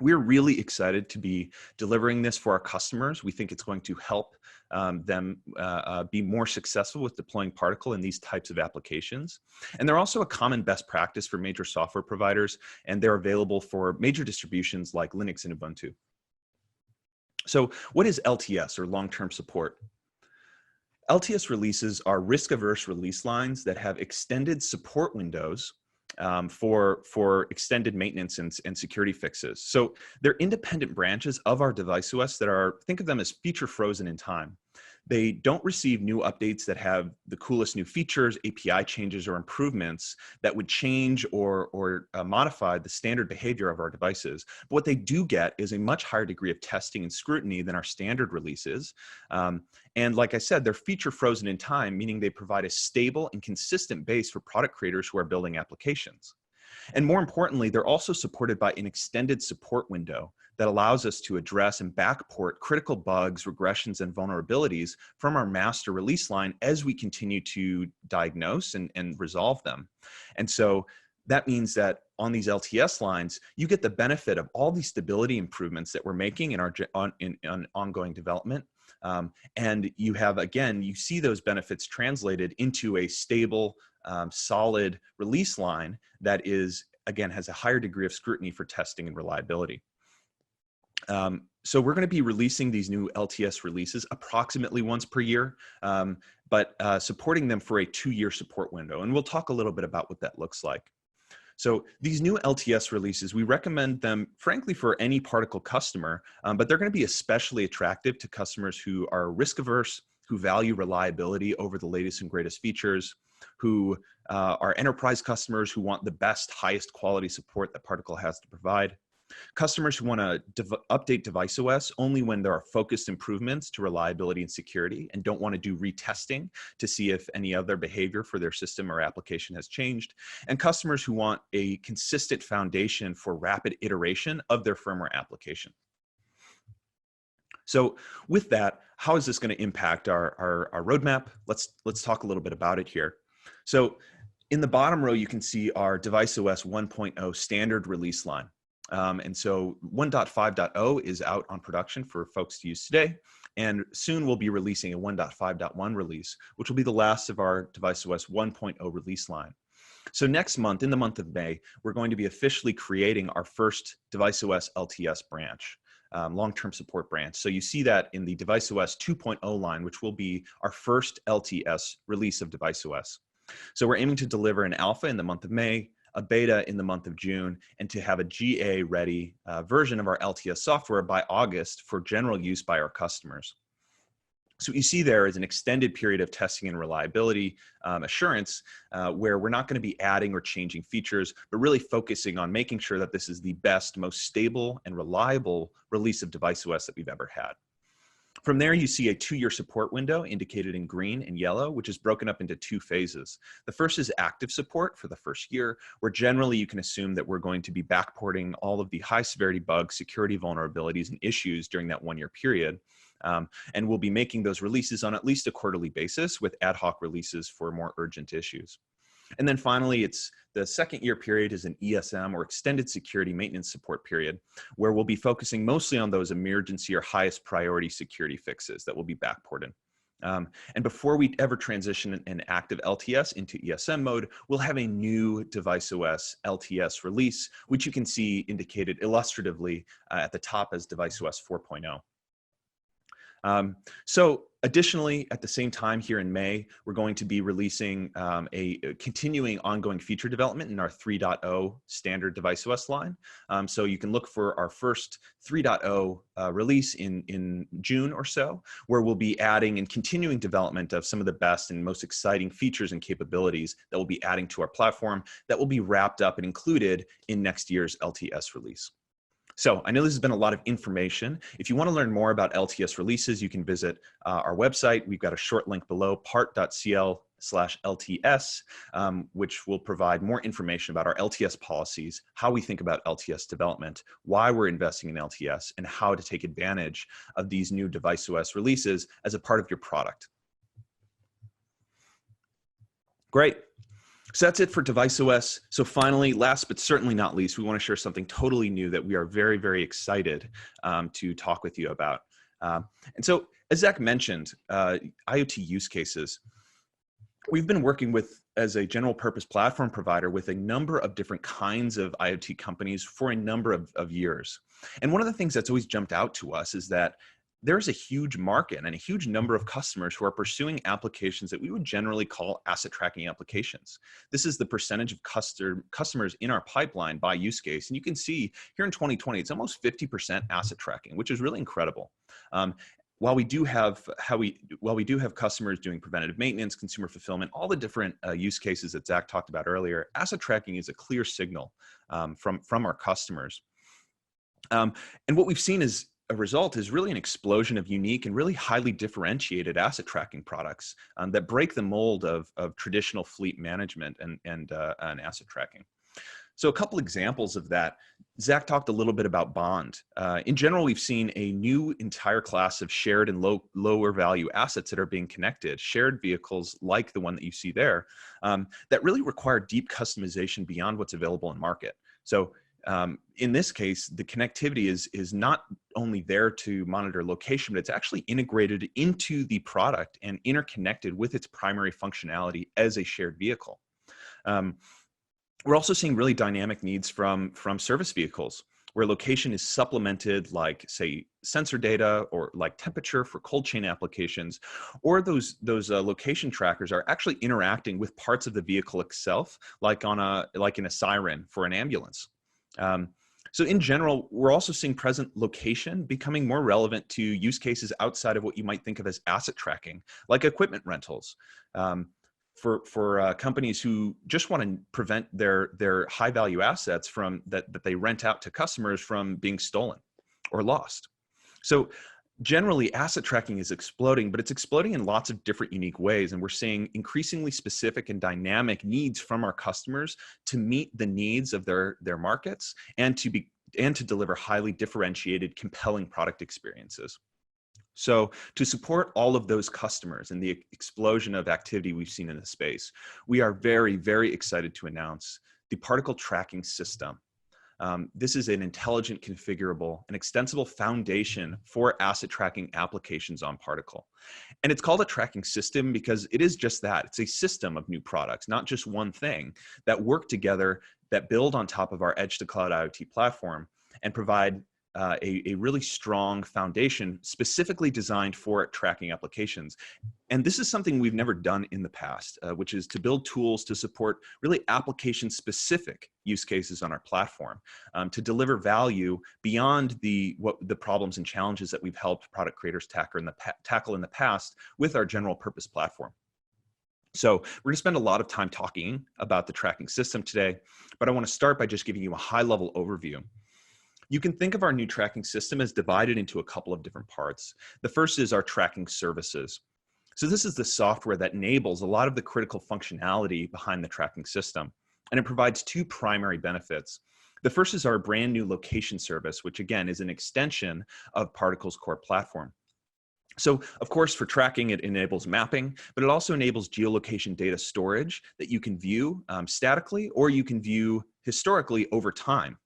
We're really excited to be delivering this for our customers. We think it's going to help them be more successful with deploying Particle in these types of applications. And they're also a common best practice for major software providers, and they're available for major distributions like Linux and Ubuntu. So what is LTS, or long-term support? LTS releases are risk-averse release lines that have extended support windows for extended maintenance and security fixes. So they're independent branches of our DeviceOS that are, think of them as feature frozen in time. They don't receive new updates that have the coolest new features, API changes, or improvements that would change or modify the standard behavior of our devices. But what they do get is a much higher degree of testing and scrutiny than our standard releases. And like I said, they're feature frozen in time, meaning they provide a stable and consistent base for product creators who are building applications. And more importantly, they're also supported by an extended support window that allows us to address and backport critical bugs, regressions, and vulnerabilities from our master release line as we continue to diagnose and resolve them. And so that means that on these LTS lines, you get the benefit of all these stability improvements that we're making in our ongoing development. And you have, again, you see those benefits translated into a stable, solid release line that is, again, has a higher degree of scrutiny for testing and reliability. So we're going to be releasing these new LTS releases approximately once per year, but supporting them for a 2-year support window. And we'll talk a little bit about what that looks like. So these new LTS releases, we recommend them, frankly, for any particle customer, but they're going to be especially attractive to customers who are risk averse, who value reliability over the latest and greatest features, who are enterprise customers who want the best, highest quality support that Particle has to provide. Customers who want to update DeviceOS only when there are focused improvements to reliability and security and don't want to do retesting to see if any other behavior for their system or application has changed. And customers who want a consistent foundation for rapid iteration of their firmware application. So with that, how is this going to impact our roadmap? Let's talk a little bit about it here. So in the bottom row, you can see our DeviceOS 1.0 standard release line. And so 1.5.0 is out on production for folks to use today. And soon we'll be releasing a 1.5.1 release, which will be the last of our DeviceOS 1.0 release line. So next month, in the month of May, we're going to be officially creating our first DeviceOS LTS branch, long-term support branch. So you see that in the DeviceOS 2.0 line, which will be our first LTS release of DeviceOS. So we're aiming to deliver an alpha in the month of May, a beta in the month of June, and to have a GA-ready version of our LTS software by August for general use by our customers. So what you see there is an extended period of testing and reliability assurance where we're not going to be adding or changing features, but really focusing on making sure that this is the best, most stable and reliable release of DeviceOS that we've ever had. From there, you see a 2-year support window indicated in green and yellow, which is broken up into 2 phases. The first is active support for the first year, where generally you can assume that we're going to be backporting all of the high severity bugs, security vulnerabilities, and issues during that 1-year period. And we'll be making those releases on at least a quarterly basis with ad hoc releases for more urgent issues. And then finally, it's the second year period is an ESM or extended security maintenance support period, where we'll be focusing mostly on those emergency or highest priority security fixes that will be backported. And before we ever transition an active LTS into ESM mode, we'll have a new DeviceOS LTS release, which you can see indicated illustratively at the top as DeviceOS 4.0. So additionally, at the same time here in May, we're going to be releasing a continuing ongoing feature development in our 3.0 standard DeviceOS line. So you can look for our first 3.0 release in June or so, where we'll be adding and continuing development of some of the best and most exciting features and capabilities that we'll be adding to our platform that will be wrapped up and included in next year's LTS release. So I know this has been a lot of information. If you want to learn more about LTS releases, you can visit our website. We've got a short link below, part.cl/LTS, which will provide more information about our LTS policies, how we think about LTS development, why we're investing in LTS, and how to take advantage of these new DeviceOS releases as a part of your product. Great. So that's it for DeviceOS. So finally, last but certainly not least, we want to share something totally new that we are very, very excited to talk with you about. And so, as Zach mentioned, IoT use cases. We've been working with, as a general purpose platform provider, with a number of different kinds of IoT companies for a number of years. And one of the things that's always jumped out to us is that there's a huge market and a huge number of customers who are pursuing applications that we would generally call asset tracking applications. This is the percentage of customers in our pipeline by use case. And you can see here in 2020, it's almost 50% asset tracking, which is really incredible. While we do have customers doing preventative maintenance, consumer fulfillment, all the different use cases that Zach talked about earlier, asset tracking is a clear signal from our customers. And what we've seen is a result is really an explosion of unique and really highly differentiated asset tracking products that break the mold of traditional fleet management and asset tracking. So a couple examples of that, Zach talked a little bit about bond. In general, we've seen a new entire class of shared and lower value assets that are being connected, shared vehicles like the one that you see there, that really require deep customization beyond what's available in market. So in this case, the connectivity is not only there to monitor location, but it's actually integrated into the product and interconnected with its primary functionality as a shared vehicle. We're also seeing really dynamic needs from service vehicles. where location is supplemented, like say sensor data or like temperature for cold chain applications, or those location trackers are actually interacting with parts of the vehicle itself, like in a siren for an ambulance. So in general, we're also seeing present location becoming more relevant to use cases outside of what you might think of as asset tracking, like equipment rentals. For companies who just want to prevent their high value assets from that they rent out to customers from being stolen or lost. So generally, asset tracking is exploding, but it's exploding in lots of different unique ways. And we're seeing increasingly specific and dynamic needs from our customers to meet the needs of their markets and to deliver highly differentiated, compelling product experiences. So to support all of those customers and the explosion of activity we've seen in the space, we are very, very excited to announce the particle tracking system. This is an intelligent, configurable, and extensible foundation for asset tracking applications on Particle. And it's called a tracking system because it is just that. It's a system of new products, not just one thing, that work together, that build on top of our edge-to-cloud IoT platform and provide a really strong foundation specifically designed for tracking applications. And this is something we've never done in the past, which is to build tools to support really application-specific use cases on our platform, to deliver value beyond the problems and challenges that we've helped product creators tackle in the past with our general purpose platform. So we're going to spend a lot of time talking about the tracking system today, but I want to start by just giving you a high-level overview. You can think of our new tracking system as divided into a couple of different parts. The first is our tracking services. So this is the software that enables a lot of the critical functionality behind the tracking system, and it provides two primary benefits. The first is our brand new location service, which again is an extension of Particle's core platform. So of course, for tracking, it enables mapping, but it also enables geolocation data storage that you can view statically, or you can view historically over time.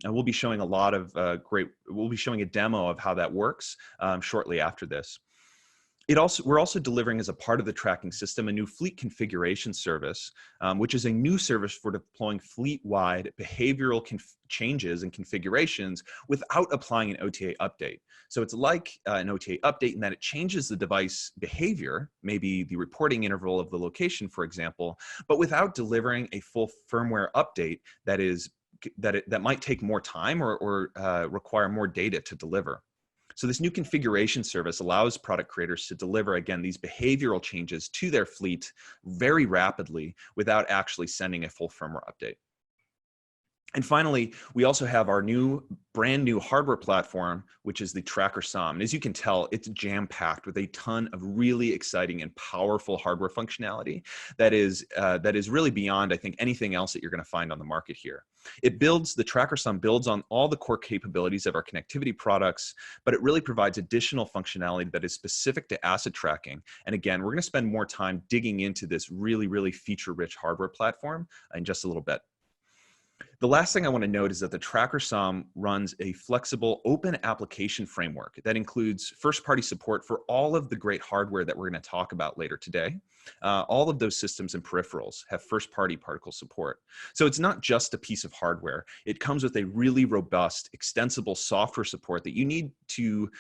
And we'll be showing we'll be showing a demo of how that works shortly after this. We're also delivering as a part of the tracking system a new fleet configuration service, which is a new service for deploying fleet-wide behavioral changes and configurations without applying an OTA update. So it's like an OTA update in that it changes the device behavior, maybe the reporting interval of the location, for example, but without delivering a full firmware update that might take more time or require more data to deliver. So this new configuration service allows product creators to deliver, again, these behavioral changes to their fleet very rapidly without actually sending a full firmware update. And finally, we also have our brand new hardware platform, which is the Tracker SOM. And as you can tell, it's jam-packed with a ton of really exciting and powerful hardware functionality that is really beyond, I think, anything else that you're going to find on the market here. The Tracker SOM builds on all the core capabilities of our connectivity products, but it really provides additional functionality that is specific to asset tracking. And again, we're going to spend more time digging into this really, really feature-rich hardware platform in just a little bit. The last thing I want to note is that the Tracker SOM runs a flexible open application framework that includes first-party support for all of the great hardware that we're going to talk about later today. All of those systems and peripherals have first-party Particle support. So it's not just a piece of hardware. It comes with a really robust, extensible software support that you need to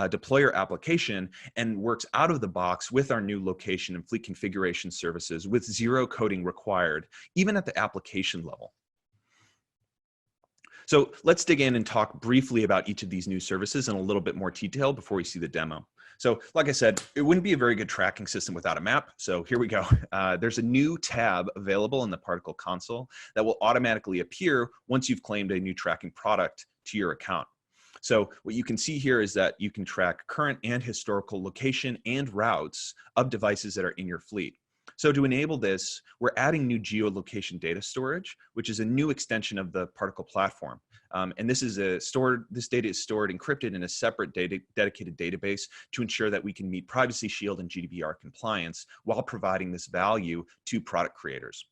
deploy your application, and works out of the box with our new location and fleet configuration services with zero coding required, even at the application level. So let's dig in and talk briefly about each of these new services in a little bit more detail before we see the demo. So like I said, it wouldn't be a very good tracking system without a map. So here we go. There's a new tab available in the Particle console that will automatically appear once you've claimed a new tracking product to your account. So what you can see here is that you can track current and historical location and routes of devices that are in your fleet. So to enable this, we're adding new geolocation data storage, which is a new extension of the Particle platform. And this data is stored encrypted in a separate dedicated database to ensure that we can meet Privacy Shield and GDPR compliance while providing this value to product creators.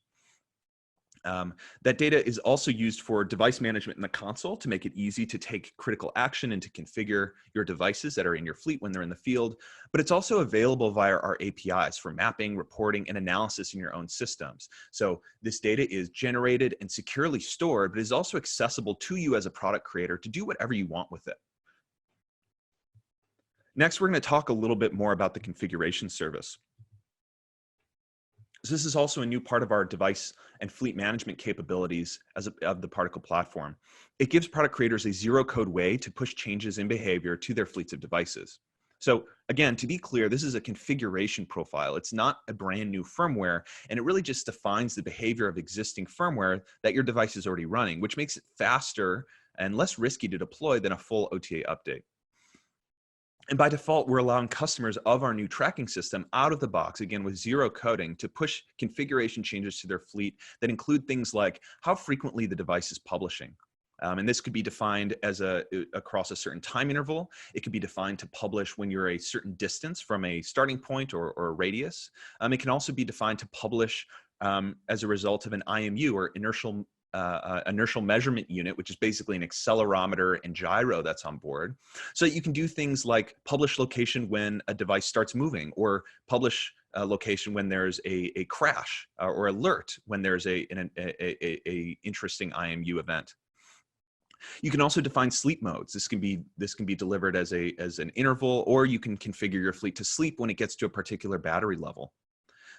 That data is also used for device management in the console to make it easy to take critical action and to configure your devices that are in your fleet when they're in the field. But it's also available via our APIs for mapping, reporting, and analysis in your own systems. So this data is generated and securely stored, but is also accessible to you as a product creator to do whatever you want with it. Next, we're going to talk a little bit more about the configuration service. So this is also a new part of our device and fleet management capabilities of the Particle platform. It gives product creators a zero-code way to push changes in behavior to their fleets of devices. So again, to be clear, this is a configuration profile. It's not a brand new firmware, and it really just defines the behavior of existing firmware that your device is already running, which makes it faster and less risky to deploy than a full OTA update. And by default, we're allowing customers of our new tracking system out of the box, again, with zero coding, to push configuration changes to their fleet that include things like how frequently the device is publishing. And this could be defined as across a certain time interval. It could be defined to publish when you're a certain distance from a starting point or a radius. It can also be defined to publish as a result of an IMU, or inertial measurement unit, which is basically an accelerometer and gyro that's on board. So you can do things like publish location when a device starts moving, or publish location when there's a crash, or alert when there's a interesting IMU event. You can also define sleep modes. This can be delivered as an interval, or you can configure your fleet to sleep when it gets to a particular battery level.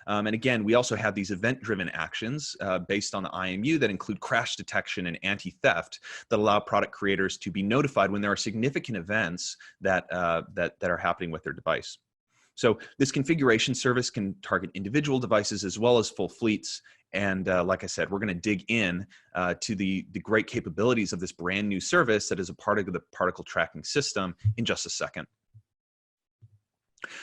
And again, we also have these event-driven actions based on the IMU that include crash detection and anti-theft that allow product creators to be notified when there are significant events that are happening with their device. So this configuration service can target individual devices as well as full fleets. And like I said, we're going to dig in to the great capabilities of this brand new service that is a part of the particle tracking system in just a second.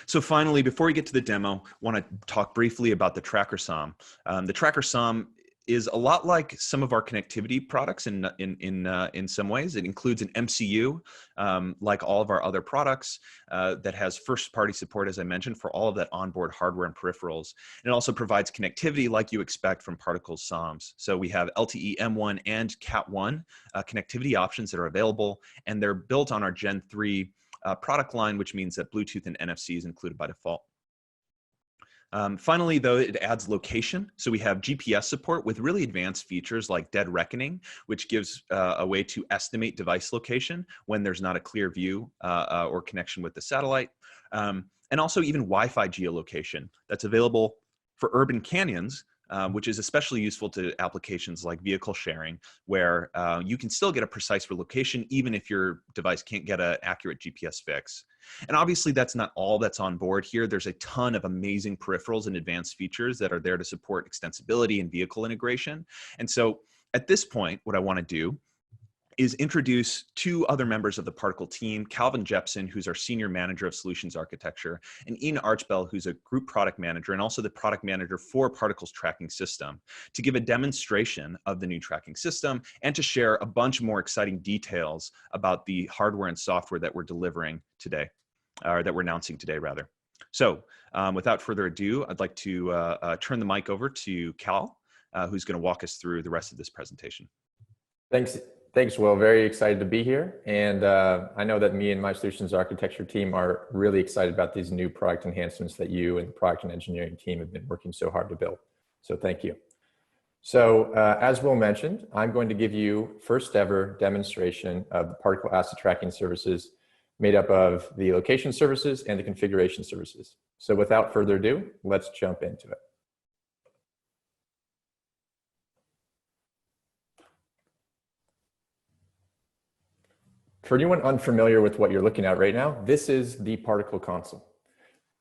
So finally, before we get to the demo, I want to talk briefly about the Tracker SOM. The Tracker SOM is a lot like some of our connectivity products in some ways. It includes an MCU, like all of our other products, that has first-party support, as I mentioned, for all of that onboard hardware and peripherals. And it also provides connectivity like you expect from Particle SOMs. So we have LTE M1 and Cat1 connectivity options that are available, and they're built on our Gen 3 product line, which means that Bluetooth and NFC is included by default. Finally, though, it adds location. So we have GPS support with really advanced features like dead reckoning, which gives a way to estimate device location when there's not a clear view or connection with the satellite. And also even Wi-Fi geolocation that's available for urban canyons, which is especially useful to applications like vehicle sharing, where you can still get a precise location even if your device can't get an accurate GPS fix. And obviously that's not all that's on board here. There's a ton of amazing peripherals and advanced features that are there to support extensibility and vehicle integration. And so at this point, what I want to do is introduce two other members of the Particle team, Calvin Jepson, who's our Senior Manager of Solutions Architecture, and Ian Archbell, who's a Group Product Manager and also the Product Manager for Particle's tracking system, to give a demonstration of the new tracking system and to share a bunch more exciting details about the hardware and software that we're delivering today, or that we're announcing today, rather. So without further ado, I'd like to turn the mic over to Cal, who's going to walk us through the rest of this presentation. Thanks, Will. Very excited to be here. And I know that me and my solutions architecture team are really excited about these new product enhancements that you and the product and engineering team have been working so hard to build. So thank you. So as Will mentioned, I'm going to give you first ever demonstration of the particle asset tracking services made up of the location services and the configuration services. So without further ado, let's jump into it. For anyone unfamiliar with what you're looking at right now, this is the Particle console.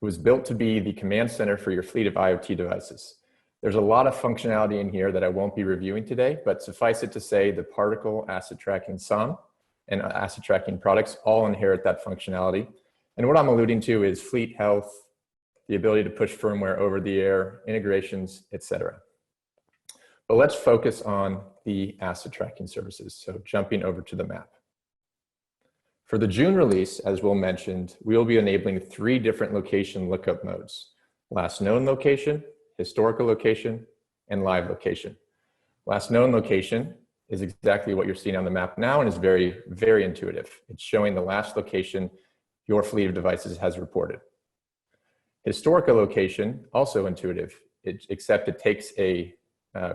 It was built to be the command center for your fleet of IoT devices. There's a lot of functionality in here that I won't be reviewing today, but suffice it to say the Particle asset tracking SOM and asset tracking products all inherit that functionality. And what I'm alluding to is fleet health, the ability to push firmware over the air, integrations, etc. But let's focus on the asset tracking services. So jumping over to the map. For the June release, as Will mentioned, we will be enabling 3 different location lookup modes: last known location, historical location, and live location. Last known location is exactly what you're seeing on the map now and is very, very intuitive. It's showing the last location your fleet of devices has reported. Historical location, also intuitive, except it takes a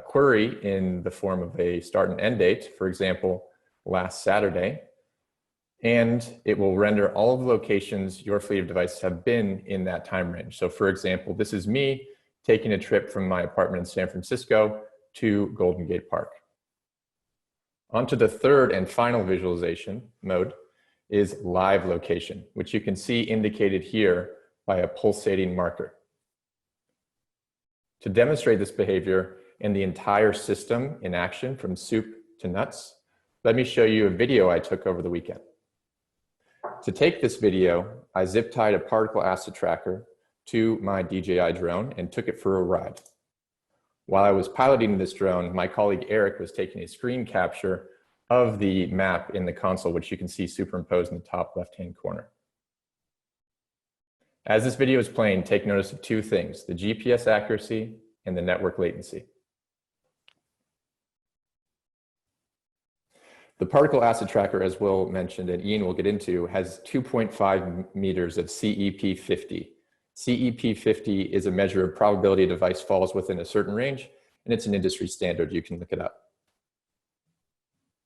query in the form of a start and end date, for example, last Saturday, and it will render all of the locations your fleet of devices have been in that time range. So for example, this is me taking a trip from my apartment in San Francisco to Golden Gate Park. Onto the third and final visualization mode is live location, which you can see indicated here by a pulsating marker. To demonstrate this behavior and the entire system in action from soup to nuts, let me show you a video I took over the weekend. To take this video, I zip tied a particle acid tracker to my DJI drone and took it for a ride. While I was piloting this drone, my colleague Eric was taking a screen capture of the map in the console, which you can see superimposed in the top left-hand corner. As this video is playing, take notice of two things: the GPS accuracy and the network latency. The particle acid tracker, as Will mentioned and Ian will get into, has 2.5 meters of CEP50. CEP50 is a measure of probability a device falls within a certain range, and it's an industry standard. You can look it up.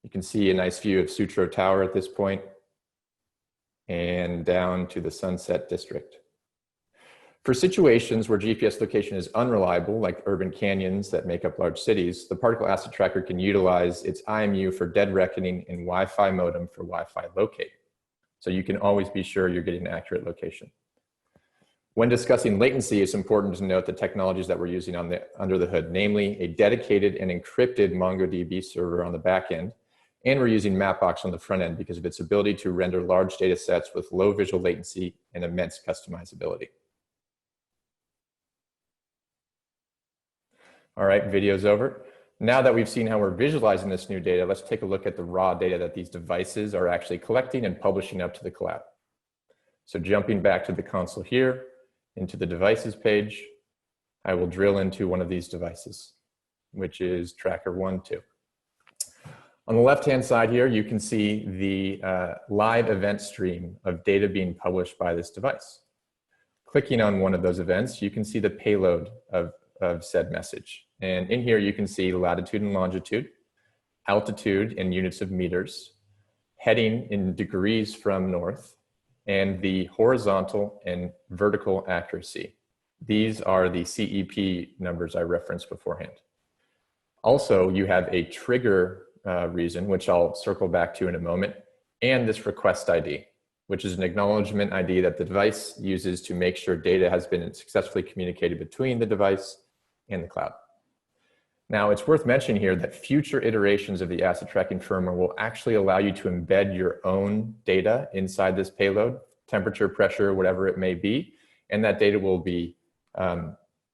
You can see a nice view of Sutro Tower at this point and down to the Sunset District. For situations where GPS location is unreliable, like urban canyons that make up large cities, the particle acid tracker can utilize its IMU for dead reckoning and Wi-Fi modem for Wi-Fi locate. So you can always be sure you're getting an accurate location. When discussing latency, it's important to note the technologies that we're using under the hood, namely a dedicated and encrypted MongoDB server on the back end, and we're using Mapbox on the front end because of its ability to render large data sets with low visual latency and immense customizability. All right, video's over. Now that we've seen how we're visualizing this new data, let's take a look at the raw data that these devices are actually collecting and publishing up to the cloud. So jumping back to the console here, into the devices page, I will drill into one of these devices, which is tracker 1, 2. On the left-hand side here, you can see the live event stream of data being published by this device. Clicking on one of those events, you can see the payload of said message. And in here, you can see latitude and longitude, altitude in units of meters, heading in degrees from north, and the horizontal and vertical accuracy. These are the CEP numbers I referenced beforehand. Also, you have a trigger reason, which I'll circle back to in a moment, and this request ID, which is an acknowledgement ID that the device uses to make sure data has been successfully communicated between the device and the cloud. Now, it's worth mentioning here that future iterations of the asset tracking firmware will actually allow you to embed your own data inside this payload, temperature, pressure, whatever it may be, and that data will be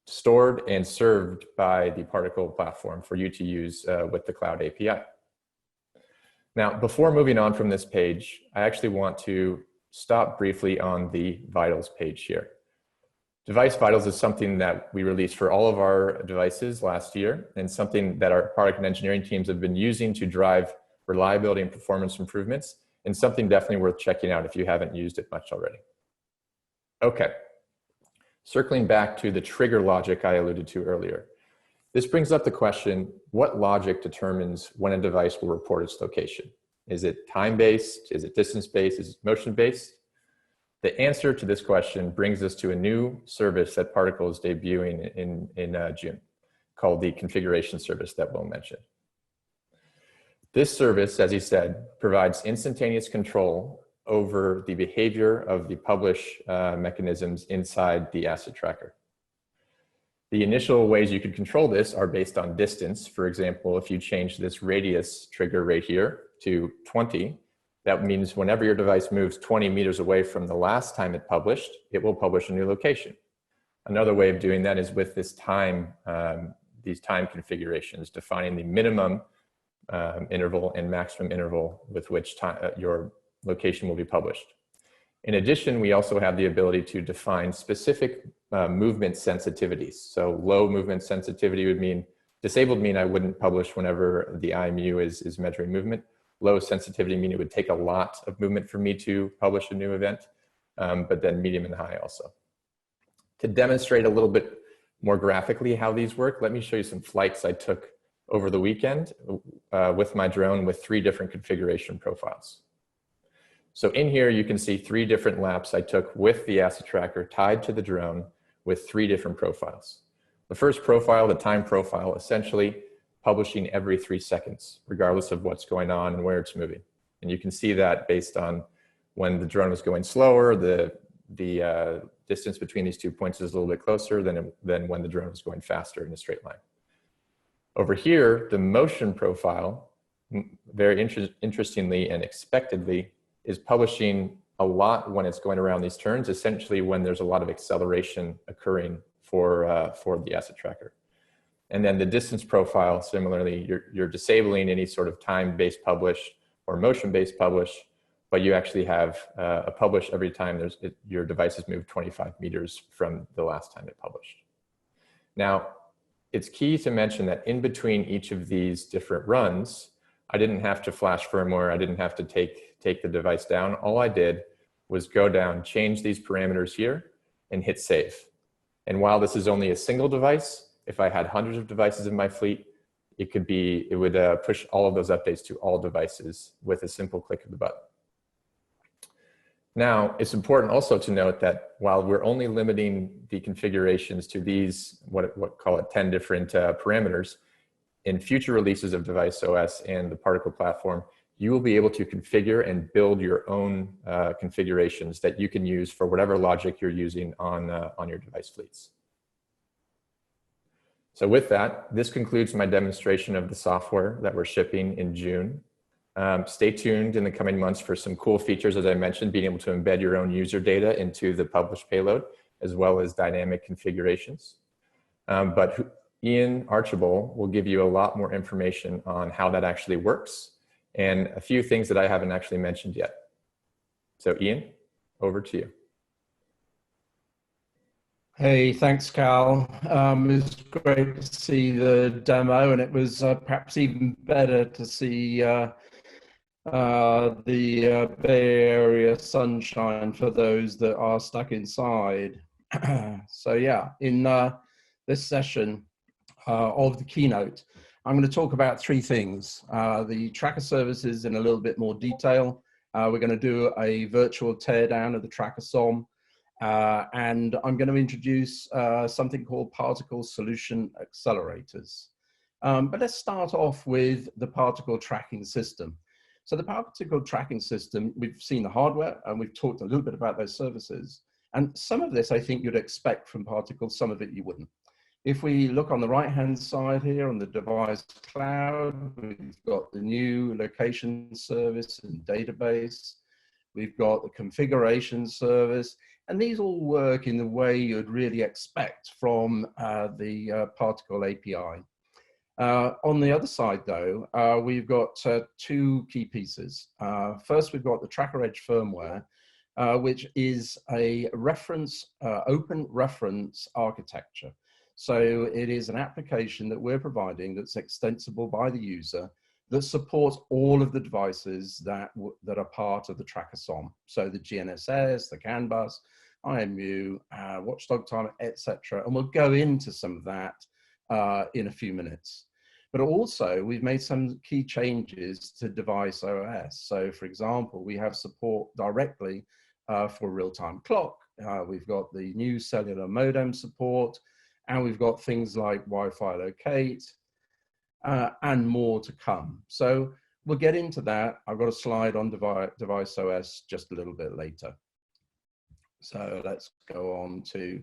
stored and served by the Particle platform for you to use with the Cloud API. Now, before moving on from this page, I actually want to stop briefly on the Vitals page here. Device Vitals is something that we released for all of our devices last year, and something that our product and engineering teams have been using to drive reliability and performance improvements, and something definitely worth checking out if you haven't used it much already. Okay, circling back to the trigger logic I alluded to earlier. This brings up the question, what logic determines when a device will report its location? Is it time-based? Is it distance-based? Is it motion-based? The answer to this question brings us to a new service that Particle is debuting in June, called the configuration service that Will mentioned. This service, as he said, provides instantaneous control over the behavior of the publish mechanisms inside the asset tracker. The initial ways you could control this are based on distance. For example, if you change this radius trigger right here to 20, that means whenever your device moves 20 meters away from the last time it published, it will publish a new location. Another way of doing that is with this time, these time configurations, defining the minimum interval and maximum interval with which time, your location will be published. In addition, we also have the ability to define specific movement sensitivities. So low movement sensitivity would mean Disabled mean I wouldn't publish whenever the IMU is measuring movement. Low sensitivity mean it would take a lot of movement for me to publish a new event, but then medium and high also. To demonstrate a little bit more graphically how these work, let me show you some flights I took over the weekend with my drone with 3 different configuration profiles. So in here, you can see 3 different laps I took with the asset tracker tied to the drone with 3 different profiles. The first profile, the time profile, essentially publishing every 3 seconds, regardless of what's going on and where it's moving. And you can see that based on when the drone was going slower, the distance between these 2 points is a little bit closer than when the drone was going faster in a straight line. Over here, the motion profile, very interestingly and expectedly, is publishing a lot when it's going around these turns, essentially when there's a lot of acceleration occurring for the asset tracker. And then the distance profile, similarly, you're disabling any sort of time-based publish or motion-based publish, but you actually have a publish every time your device has moved 25 meters from the last time it published. Now, it's key to mention that in between each of these different runs, I didn't have to flash firmware. I didn't have to take the device down. All I did was go down, change these parameters here, and hit save. And while this is only a single device, if I had hundreds of devices in my fleet, it would push all of those updates to all devices with a simple click of the button. Now, it's important also to note that while we're only limiting the configurations to these, call it 10 different parameters, in future releases of Device OS and the Particle platform, you will be able to configure and build your own configurations that you can use for whatever logic you're using on your device fleets. So with that, this concludes my demonstration of the software that we're shipping in June. Stay tuned in the coming months for some cool features, as I mentioned, being able to embed your own user data into the published payload, as well as dynamic configurations. But Ian Archibald will give you a lot more information on how that actually works and a few things that I haven't actually mentioned yet. So Ian, over to you. Hey, thanks, Cal. It was great to see the demo, and it was perhaps even better to see the Bay Area sunshine for those that are stuck inside. So yeah, in this session of the keynote, I'm going to talk about 3 things. The tracker services in a little bit more detail. We're going to do a virtual teardown of the tracker SOM. And I'm going to introduce something called particle solution accelerators. But let's start off with the particle tracking system. So the particle tracking system, we've seen the hardware and we've talked a little bit about those services. And some of this I think you'd expect from Particle, some of it you wouldn't. If we look on the right-hand side here on the device cloud, we've got the new location service and database. We've got the configuration service. And these all work in the way you'd really expect from the Particle API. On the other side, though, we've got 2 key pieces. First, we've got the Tracker Edge firmware, which is a open reference architecture. So it is an application that we're providing that's extensible by the user that supports all of the devices that are part of the tracker SOM. So the GNSS, the CAN bus, IMU, watchdog timer, etc. And we'll go into some of that in a few minutes. But also, we've made some key changes to Device OS. So for example, we have support directly for real-time clock. We've got the new cellular modem support, and we've got things like Wi-Fi locate, and more to come. So we'll get into that. I've got a slide on Device OS just a little bit later. So let's go on to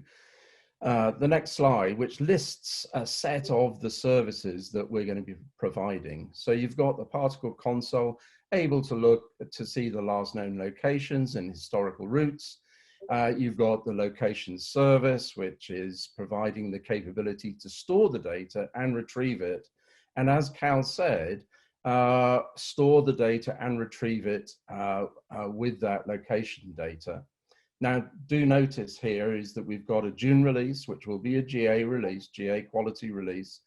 the next slide, which lists a set of the services that we're going to be providing. So you've got the Particle console, able to look to see the last known locations and historical routes. You've got the location service, which is providing the capability to store the data and retrieve it. And as Cal said, store the data and retrieve it with that location data. Now, do notice here is that we've got a June release, which will be a GA release, GA quality release,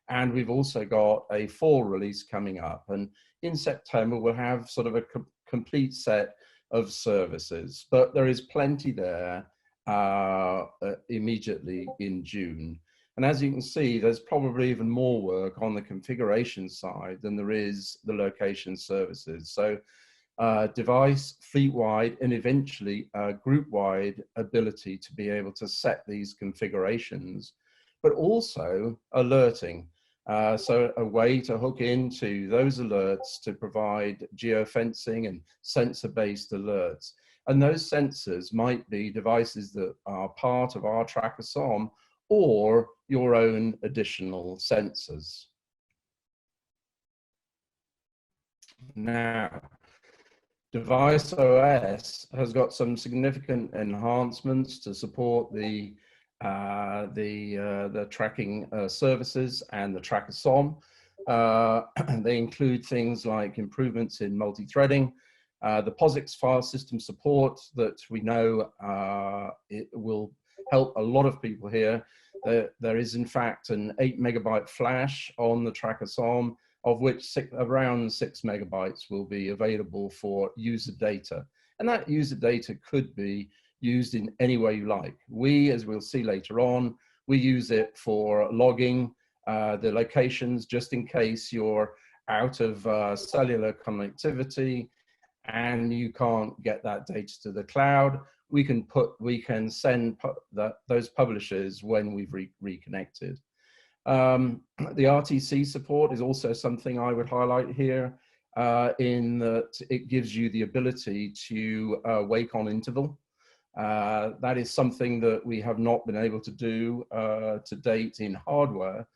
And we've also got a fall release coming up. And in September, we'll have sort of a complete set of services, but there is plenty there immediately in June. And as you can see, there's probably even more work on the configuration side than there is the location services. So device, fleet-wide, and eventually group-wide ability to be able to set these configurations, but also alerting. So a way to hook into those alerts to provide geofencing and sensor-based alerts. And those sensors might be devices that are part of our tracker SOM or your own additional sensors. Now, Device OS has got some significant enhancements to support the tracking services and the tracker SOM. They include things like improvements in multi-threading, the POSIX file system support that we know it will help a lot of people here. There is in fact an 8 megabyte flash on the tracker SOM, of which around 6 megabytes will be available for user data. And that user data could be used in any way you like. We, as we'll see later on, we use it for logging the locations just in case you're out of cellular connectivity and you can't get that data to the cloud. We can send those publishers when we've reconnected. The RTC support is also something I would highlight here in that it gives you the ability to wake on interval. That is something that we have not been able to do to date in hardware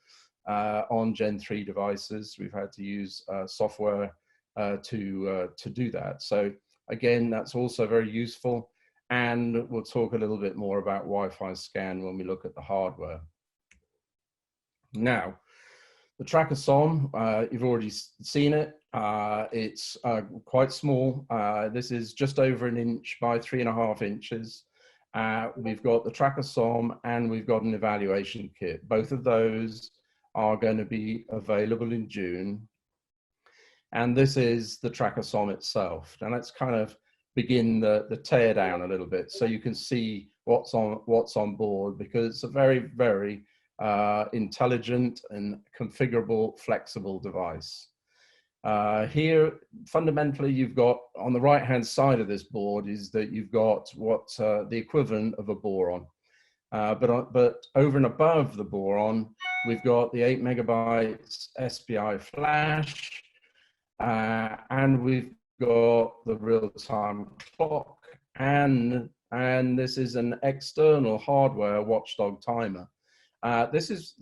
on Gen 3 devices. We've had to use software to do that. So again, that's also very useful. And we'll talk a little bit more about Wi-Fi scan when we look at the hardware. Now, the tracker SOM, you've already seen it. It's quite small. This is just over 1 inch by 3.5 inches. We've got the tracker SOM and we've got an evaluation kit. Both of those are going to be available in June. And this is the tracker SOM itself. And let's kind of begin the tear down a little bit so you can see what's on board, because it's a very, very intelligent and configurable, flexible device. Here, fundamentally, you've got on the right-hand side of this board is that you've got what the equivalent of a boron. But over and above the boron, we've got the 8 megabytes SPI flash, and we've got the real-time clock, and this is an external hardware watchdog timer. This is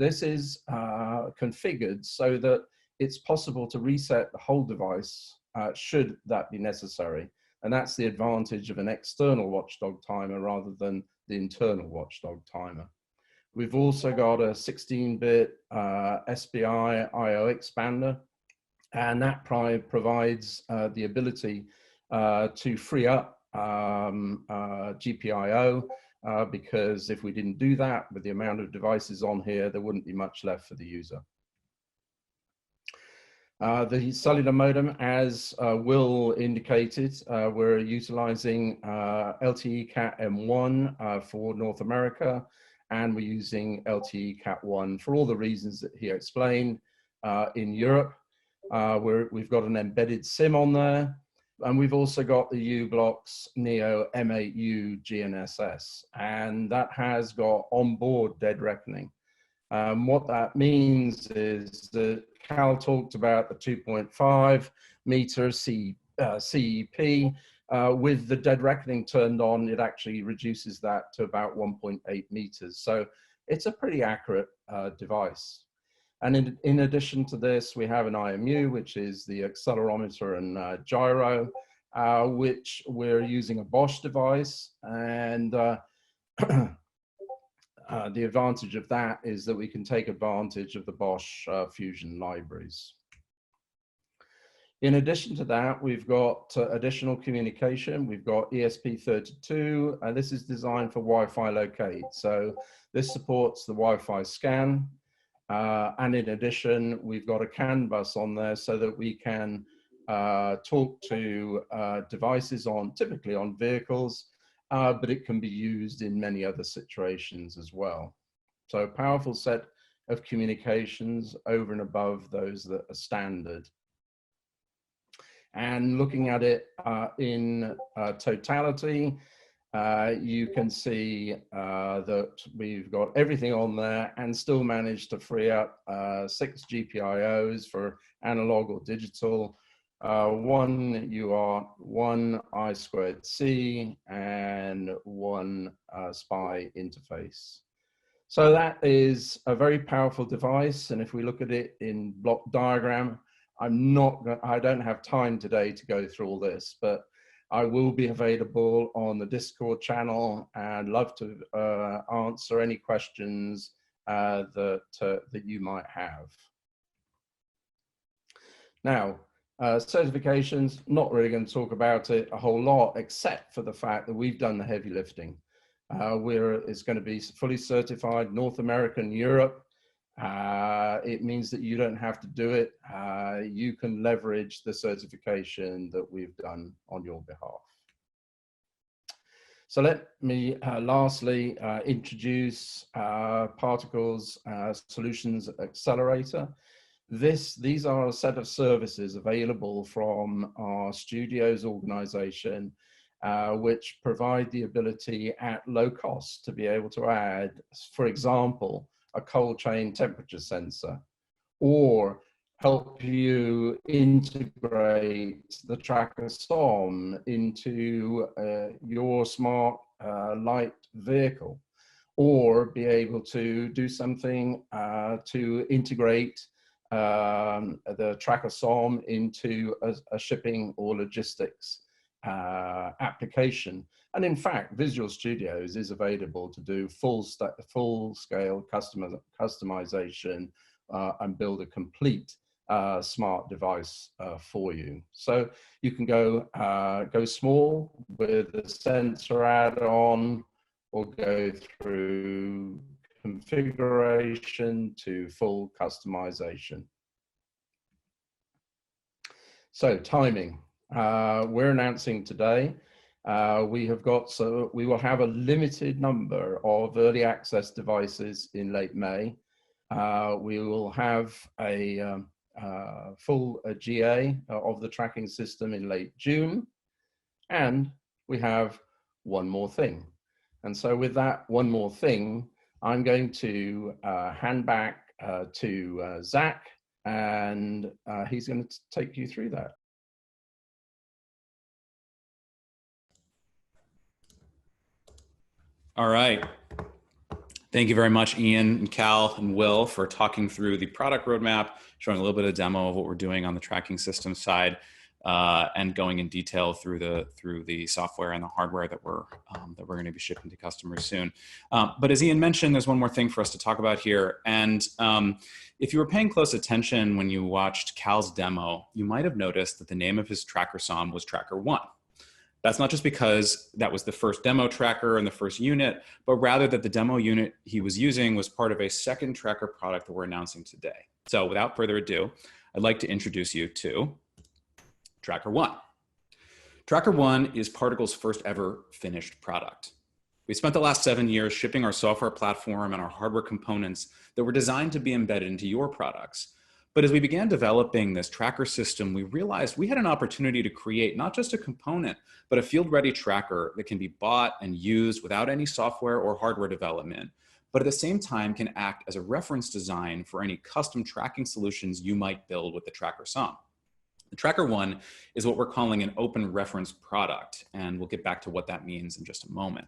configured so that it's possible to reset the whole device should that be necessary. And that's the advantage of an external watchdog timer rather than the internal watchdog timer. We've also got a 16-bit SPI I/O expander, and that provides the ability to free up GPIO, because if we didn't do that with the amount of devices on here, there wouldn't be much left for the user. The cellular modem, as Will indicated, we're utilizing LTE Cat M1 for North America, and we're using LTE Cat 1 for all the reasons that he explained. In Europe, we've got an embedded SIM on there, and we've also got the u-blox Neo M8U GNSS, and that has got onboard dead reckoning. What that means is that Cal talked about the 2.5 meter CEP. With the dead reckoning turned on, it actually reduces that to about 1.8 meters. So it's a pretty accurate device. And in addition to this, we have an IMU, which is the accelerometer and gyro, which we're using a Bosch device. And the advantage of that is that we can take advantage of the Bosch Fusion libraries. In addition to that, we've got additional communication. We've got ESP32, and this is designed for Wi-Fi locate. So this supports the Wi-Fi scan. And in addition, we've got a CAN bus on there so that we can talk to devices typically on vehicles, but it can be used in many other situations as well. So a powerful set of communications over and above those that are standard. And looking at it in totality, you can see that we've got everything on there and still managed to free up 6 GPIOs for analog or digital, 1 UART, 1 I2C, and 1 SPI interface. So that is a very powerful device. And if we look at it in block diagram, I don't have time today to go through all this, but I will be available on the Discord channel and love to answer any questions that you might have. Now, certifications, not really going to talk about it a whole lot, except for the fact that we've done the heavy lifting. It's going to be fully certified North America and Europe. It means that you don't have to do it. You can leverage the certification that we've done on your behalf. So let me lastly introduce Particles Solutions Accelerator. These are a set of services available from our studios organization, which provide the ability at low cost to be able to add, for example, a cold chain temperature sensor, or help you integrate the tracker SOM into your smart light vehicle, or be able to do something to integrate the tracker SOM into a shipping or logistics application. And in fact, Visual Studios is available to do full-scale customization and build a complete smart device for you. So you can go small with a sensor add-on, or go through configuration to full customization. So timing. We're announcing today, we will have a limited number of early access devices in late May. We will have a full GA of the tracking system in late June, and we have one more thing. And so with that one more thing, I'm going to hand back to Zach, and he's going to take you through that. All right. Thank you very much, Ian and Cal and Will, for talking through the product roadmap, showing a little bit of demo of what we're doing on the tracking system side, and going in detail through the software and the hardware that we're going to be shipping to customers soon. But as Ian mentioned, there's one more thing for us to talk about here. And if you were paying close attention when you watched Cal's demo, you might have noticed that the name of his tracker SOM was Tracker 1. That's not just because that was the first demo tracker and the first unit, but rather that the demo unit he was using was part of a second tracker product that we're announcing today. So without further ado, I'd like to introduce you to Tracker 1. Tracker 1 is Particle's first ever finished product. We spent the last 7 years shipping our software platform and our hardware components that were designed to be embedded into your products. But as we began developing this tracker system, we realized we had an opportunity to create not just a component, but a field-ready tracker that can be bought and used without any software or hardware development, but at the same time can act as a reference design for any custom tracking solutions you might build with the tracker SOM. The Tracker 1 is what we're calling an open reference product, and we'll get back to what that means in just a moment.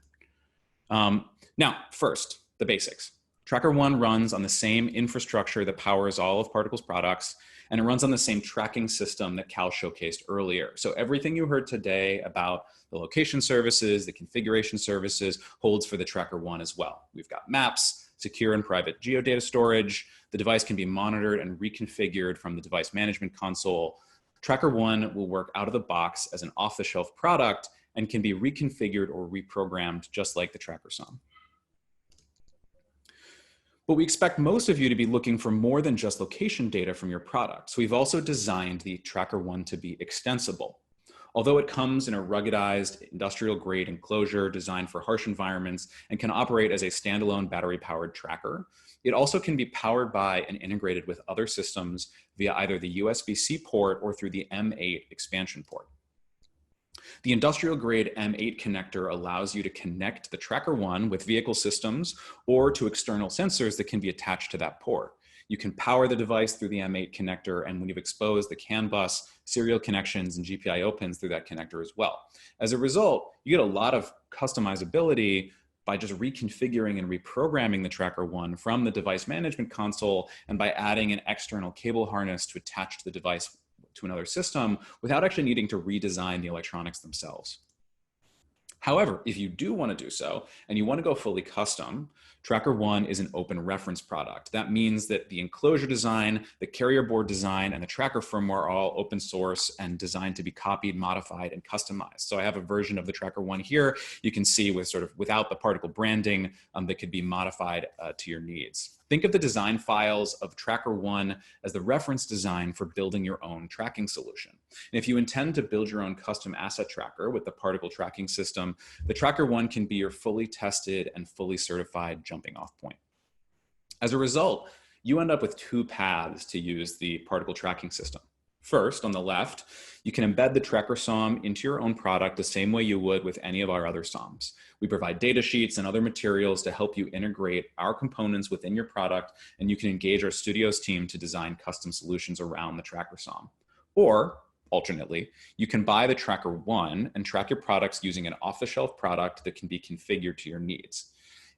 Now, first, the basics. Tracker 1 runs on the same infrastructure that powers all of Particle's products, and it runs on the same tracking system that Cal showcased earlier. So everything you heard today about the location services, the configuration services, holds for the Tracker 1 as well. We've got maps, secure and private geodata storage. The device can be monitored and reconfigured from the device management console. Tracker 1 will work out of the box as an off-the-shelf product and can be reconfigured or reprogrammed just like the Tracker SOM. But we expect most of you to be looking for more than just location data from your product. So we've also designed the Tracker One to be extensible. Although it comes in a ruggedized industrial grade enclosure designed for harsh environments and can operate as a standalone battery powered tracker, it also can be powered by and integrated with other systems via either the USB-C port or through the M8 expansion port. The industrial grade M8 connector allows you to connect the Tracker One with vehicle systems or to external sensors that can be attached to that port. You can power the device through the M8 connector, and when you've exposed the CAN bus, serial connections, and GPIO pins through that connector as well. As a result, you get a lot of customizability by just reconfiguring and reprogramming the Tracker One from the device management console and by adding an external cable harness to attach to the device to another system without actually needing to redesign the electronics themselves. However, if you do want to do so and you want to go fully custom, Tracker One is an open reference product. That means that the enclosure design, the carrier board design, and the tracker firmware are all open source and designed to be copied, modified, and customized. So I have a version of the Tracker One here. You can see with sort of without the particle branding that could be modified to your needs. Think of the design files of Tracker One as the reference design for building your own tracking solution. And if you intend to build your own custom asset tracker with the particle tracking system, the Tracker One can be your fully tested and fully certified jumping off point. As a result, you end up with two paths to use the particle tracking system. First, on the left, you can embed the tracker SOM into your own product the same way you would with any of our other SOMs. We provide data sheets and other materials to help you integrate our components within your product, and you can engage our studios team to design custom solutions around the tracker SOM. Or, alternately, you can buy the Tracker One and track your products using an off-the-shelf product that can be configured to your needs.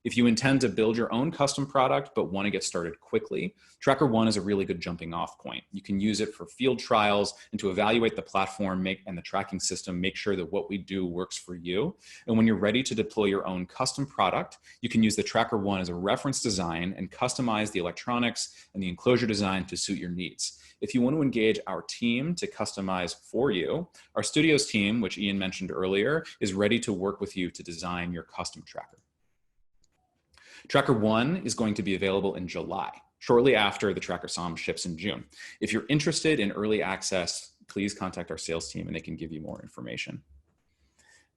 If you intend to build your own custom product but want to get started quickly, Tracker One is a really good jumping off point. You can use it for field trials and to evaluate the platform and the tracking system, make sure that what we do works for you. And when you're ready to deploy your own custom product, you can use the Tracker One as a reference design and customize the electronics and the enclosure design to suit your needs. If you want to engage our team to customize for you, our studios team, which Ian mentioned earlier, is ready to work with you to design your custom tracker. Tracker One is going to be available in July, shortly after the Tracker SOM ships in June. If you're interested in early access, please contact our sales team and they can give you more information.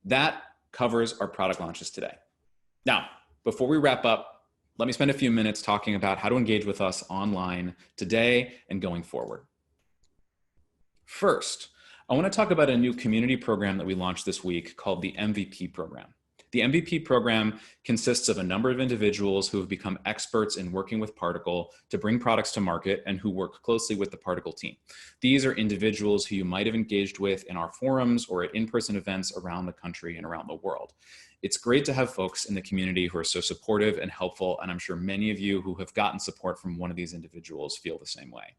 That covers our product launches today. Now, before we wrap up, let me spend a few minutes talking about how to engage with us online today and going forward. First, I want to talk about a new community program that we launched this week called the MVP program. The MVP program consists of a number of individuals who have become experts in working with Particle to bring products to market and who work closely with the Particle team. These are individuals who you might have engaged with in our forums or at in-person events around the country and around the world. It's great to have folks in the community who are so supportive and helpful, and I'm sure many of you who have gotten support from one of these individuals feel the same way.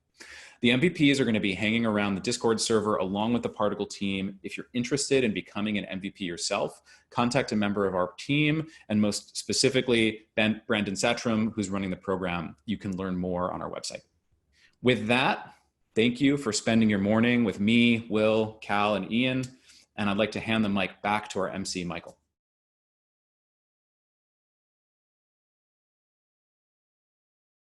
The MVPs are going to be hanging around the Discord server along with the Particle team. If you're interested in becoming an MVP yourself, contact a member of our team, and most specifically, Brandon Satchram, who's running the program. You can learn more on our website. With that, thank you for spending your morning with me, Will, Cal, and Ian, and I'd like to hand the mic back to our MC, Michael.